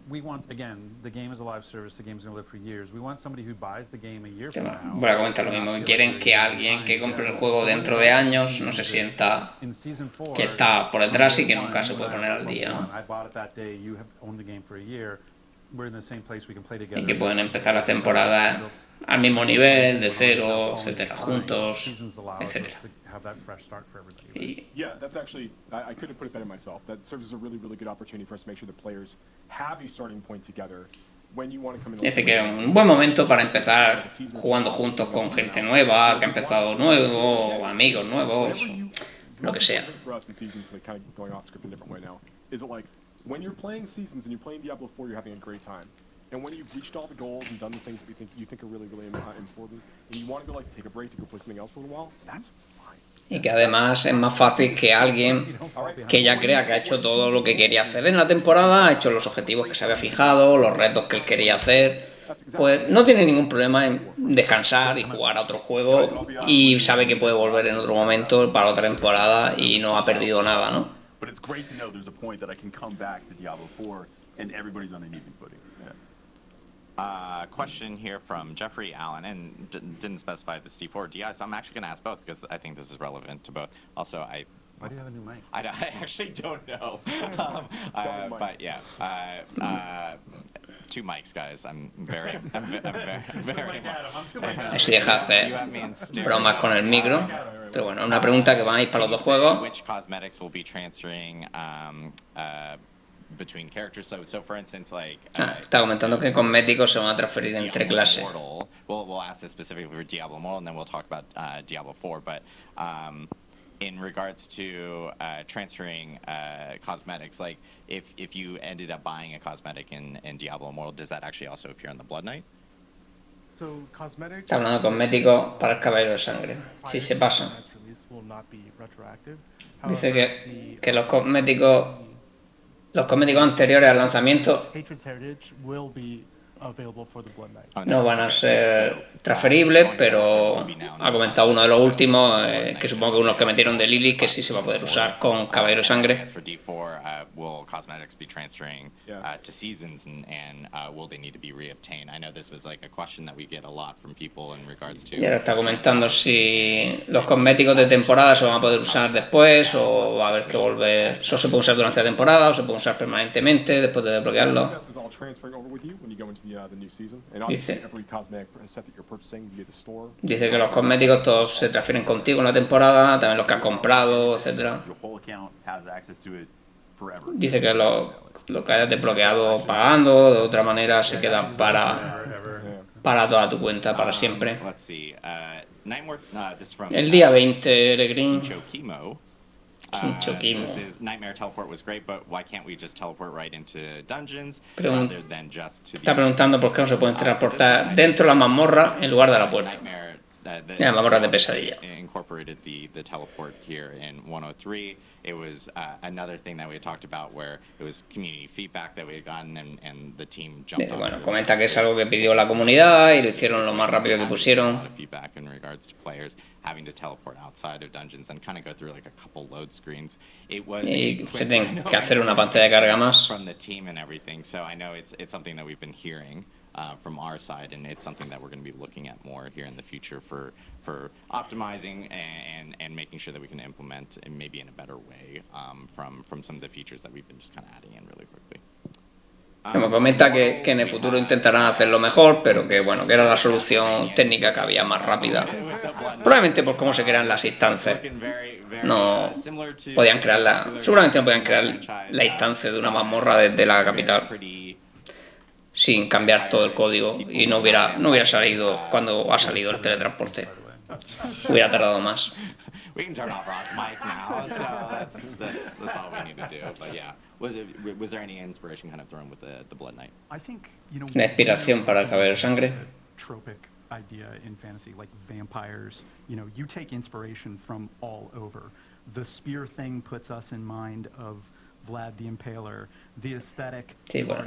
we want, again, the game is a live service. The game's going to live for years. We want somebody who buys the game a year from now. Voy a comentar lo mismo. Quieren que alguien que compre el juego dentro de años no se sienta que está por detrás y que nunca se puede poner al día, ¿no? Y que pueden empezar la temporada al mismo nivel, de cero, etcétera, juntos, etcétera. Yeah, that's actually, I couldn't put it better myself. That serves as a really, really good opportunity for us to make sure the players have a starting point together when you want to come in. Dice que es un buen momento para empezar jugando juntos con gente nueva, que ha empezado nuevo, o amigos nuevos, o lo que sea. When you're playing Seasons and you're playing Diablo 4, you're having a great time. And when you've reached all the goals and done the things that you think are really, really important, and you want to go like take a break to go play something else for a little while, that's fine. Y que además es más fácil que alguien que ya crea que ha hecho todo lo que quería hacer en la temporada, ha hecho los objetivos que se había fijado, los retos que él quería hacer, pues no tiene ningún problema en descansar y jugar a otro juego y sabe que puede volver en otro momento para otra temporada y no ha perdido nada, ¿no? But it's great to know there's a point that I can come back to Diablo 4 and everybody's on an even footing. Question here from Jeffrey Allen, and didn't specify the D4 or DI, so I'm actually going to ask both because I think this is relevant to both. Also, why do you have a new mic? I actually don't know. But yeah, two mics, guys. I'm very. Así deja hacer bromas con el micro. Pero bueno, una pregunta que va a ir para los dos juegos. Which cosmetics will be transferring between characters? So for instance, like está comentando que cosméticos se van a transferir entre clases. We'll ask this specifically for Diablo Immortal, and then we'll talk about Diablo 4. But in regards to transferring cosmetics, like if you ended up buying a cosmetic in Diablo Immortal, does that actually also appear on the Blood Knight? Está hablando de cosméticos para el caballero de sangre. Si se pasan. Dice que los cosméticos anteriores al lanzamiento no van a ser transferibles, pero ha comentado uno de los últimos, que supongo que unos que metieron de Lily, que sí se va a poder usar con Caballero de Sangre. Y ahora está comentando si los cosméticos de temporada se van a poder usar después, o va a haber que volver, solo se puede usar durante la temporada, o se puede usar permanentemente después de desbloquearlo. Dice que los cosméticos todos se transfieren contigo en la temporada, también los que has comprado, etcétera. Dice que lo que hayas desbloqueado pagando, de otra manera se queda para toda tu cuenta, para siempre. El día 20, Eregrin. Nightmare teleport was great, but why can't we just teleport right into dungeons rather than just to Está preguntando por qué no se pueden transportar dentro de la mazmorra en lugar de la puerta. La mazmorra de pesadilla. Incorporated the teleport here in 103. It was another thing that we had talked about where it was community feedback that we had gotten and the team jumped on. Bueno, comenta que es algo que pidió la comunidad y lo hicieron lo más rápido que pusieron. Feedback in regards to players having to teleport outside of dungeons and kind of go through like a couple load screens. It was y se tiene que hacer una pantalla de carga más. From the team and everything. So I know it's something that we've been hearing. from our side, and it's something that we're going to be looking at more here in the future for optimizing and making sure that we can implement and maybe in a better way from some of the features that we've been just kind of adding in really quickly. Como comenta que en el futuro intentarán hacerlo mejor, pero que bueno, que era la solución técnica que había más rápida. Probablemente por cómo se crean las instancias. No podían crearla. Seguramente no podían crear la instancia de una mazmorra desde la capital sin cambiar todo el código y no hubiera salido cuando ha salido el teletransporte. Hubiera tardado más. We can turn off Rod's mic now, so that's all we need to do. But yeah, was there any inspiration kind of thrown with the Blood Knight? I think, you know, La inspiración para el cabello de sangre. Tropic idea in fantasy, like vampires. You know, you take inspiration from all over. The spear thing puts us in mind of Vlad the Impaler. The aesthetic. Sí, bueno.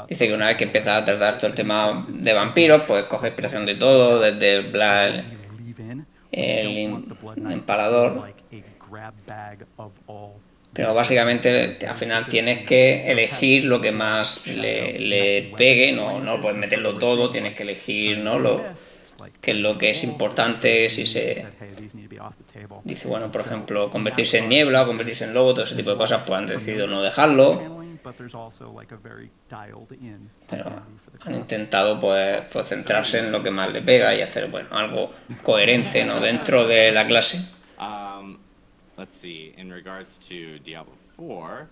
Dice que una vez que empieza a tratar todo el tema de vampiros, pues coge inspiración de todo, desde Vlad, el empalador. Pero básicamente al final tienes que elegir lo que más le pegue, no puedes meterlo todo, tienes que elegir, ¿no? qué es lo que es importante, si se dice, bueno, por ejemplo, convertirse en niebla, convertirse en lobo, todo ese tipo de cosas, pues han decidido no dejarlo. Pero han intentado pues centrarse en lo que más le pega y hacer, bueno, algo coherente, ¿no? Dentro de la clase. Let's see, in regards to Diablo 4,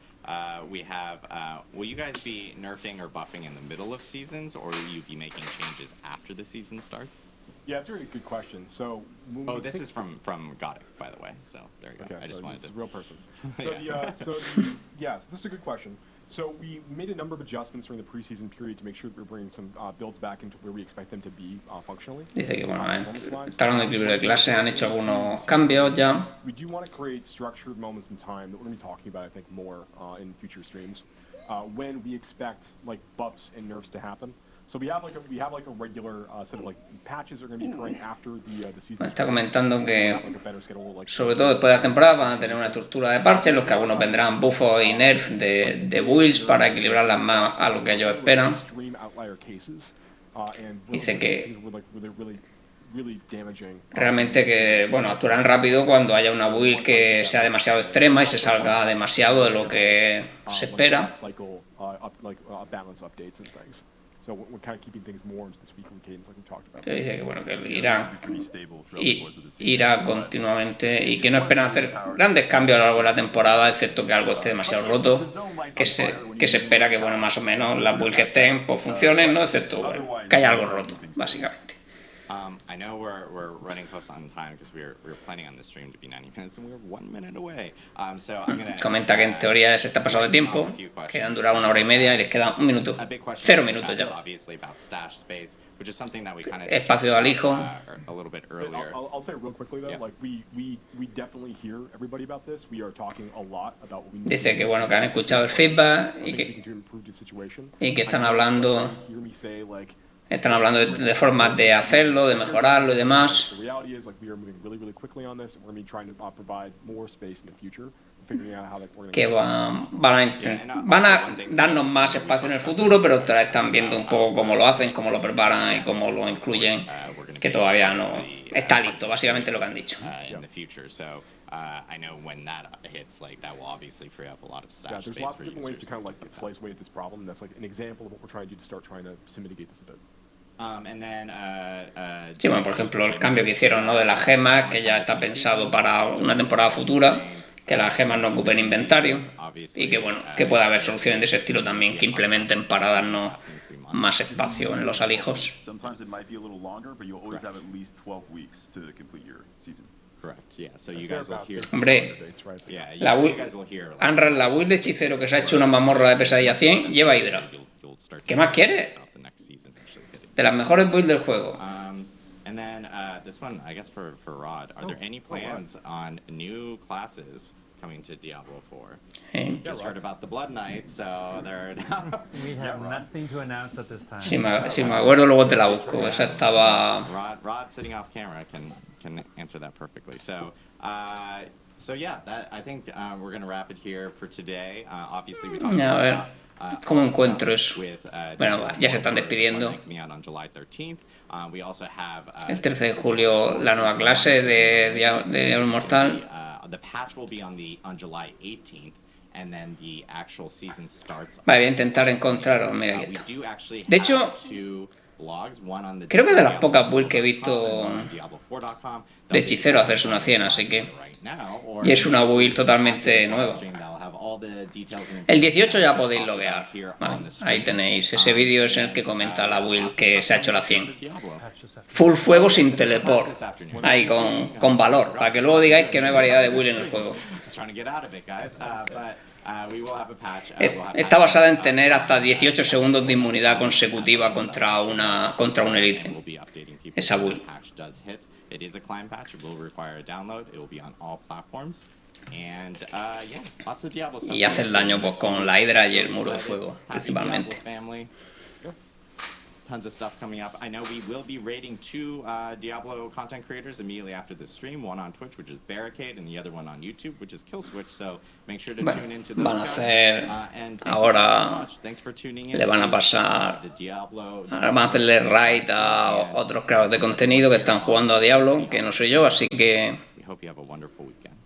we have, will you guys be nerfing or buffing in the middle of seasons, or will you be making changes after the season starts? Yeah, it's a really good question. So, oh, this is from Godic, by the way. So there you go. Okay, I just wanted this to. is a real person. So, yes, this is a good question. So we made a number of adjustments during the preseason period to make sure that we're bringing some builds back into where we expect them to be functionally. Dice que bueno, estaban en el equilibrio de clase, han hecho algunos cambios ya. We do want to create structured moments in time that we're going to be talking about, I think, more in future streams, when we expect like buffs and nerfs to happen. So we have like a regular set of like patches that are going to be occurring after the season. Está comentando que sobre todo después de la temporada van a tener una estructura de parches, los que algunos vendrán buffos y nerfs de builds para equilibrarlas más a lo que ellos esperan. Dice que realmente que bueno, actuarán rápido cuando haya una build que sea demasiado extrema y se salga demasiado de lo que se espera. So we're kind of keeping things more into this weekly cadence like we talked about. Que dice que bueno, que irá continuamente y que no esperan hacer grandes cambios a lo largo de la temporada, excepto que algo esté demasiado roto, que se espera que bueno, más o menos las builds que estén pues funcionen, ¿no? Excepto bueno, que haya algo roto, básicamente. I know we're running close on time because we were planning on this stream to be 90 minutes and we're 1 minute away. So I'm gonna, comenta que en teoría se está pasado de tiempo, que han durado 1 hora y media y les queda 1 minuto. 0 minutos ya. Espacio de alijo. I'll say real quickly though, like we definitely hear everybody about this. We are talking a lot about what we need. Dice que bueno, que han escuchado el feedback y que están hablando. Están hablando de formas de hacerlo, de mejorarlo y demás. Que van a darnos más espacio en el futuro, pero están viendo un poco cómo lo hacen, cómo lo preparan y cómo lo incluyen, que todavía no está listo, básicamente lo que han dicho. I know when that hits, like that will obviously free up a lot of stash there's space lots for of different ways users. to kind of like slice away at this problem. And that's like an example of what we're trying to do to start trying to mitigate this a bit. And then, sí, bueno, por ejemplo, el cambio que hicieron, ¿no? De las gemas, que ya está pensado para una temporada futura, que las gemas no ocupen inventario y que bueno, que pueda haber soluciones de ese estilo también que implementen para darnos más espacio en los alijos. Sometimes it might be a little longer, but you'll always have at least 12 weeks to complete your season. Correct, yeah, so you guys will hear. Hombre, la build de hechicero que se ha hecho una mazmorra de pesadilla 100 lleva Hydra. ¿Qué más quieres? De las mejores builds del juego. And then this one, I guess for Rod, are there any plans on new classes coming to Diablo 4? Just heard about the Blood Knight, so they're. We have nothing to announce at this time. Si me acuerdo luego te la busco. Esa estaba. Rod sitting off camera can answer that perfectly. So yeah, I think we're gonna wrap it here for today. Obviously we talked about ¿Cómo encuentro eso? Bueno, ya se están despidiendo. El 13 de julio, la nueva clase de Diablo Immortal. Vale, voy a intentar encontraros. Mira, aquí está. De hecho, creo que es de las pocas builds que he visto de hechicero hacerse una 100, así que... Y es una build totalmente nueva. El 18 ya podéis loguear. Vale, ahí tenéis ese vídeo, es el que comenta la build que se ha hecho la 100. Full fuego sin teleport. Ahí con valor, para que luego digáis que no hay variedad de build en el juego. Está basada en tener hasta 18 segundos de inmunidad consecutiva contra un elite. Esa build. Y hace el daño pues con la hidra y el muro de fuego, principalmente. Tons of stuff coming up. I know we will be rating 2 Diablo content creators immediately after this stream. One on Twitch, which is Barricade, and the other one on YouTube, which is Killswitch. So make sure to tune into those van a hacer guys. Ahora Thanks for tuning in. le van a pasar, ahora van a hacerle raid a otros creadores de contenido que están jugando a Diablo, que no soy yo, así que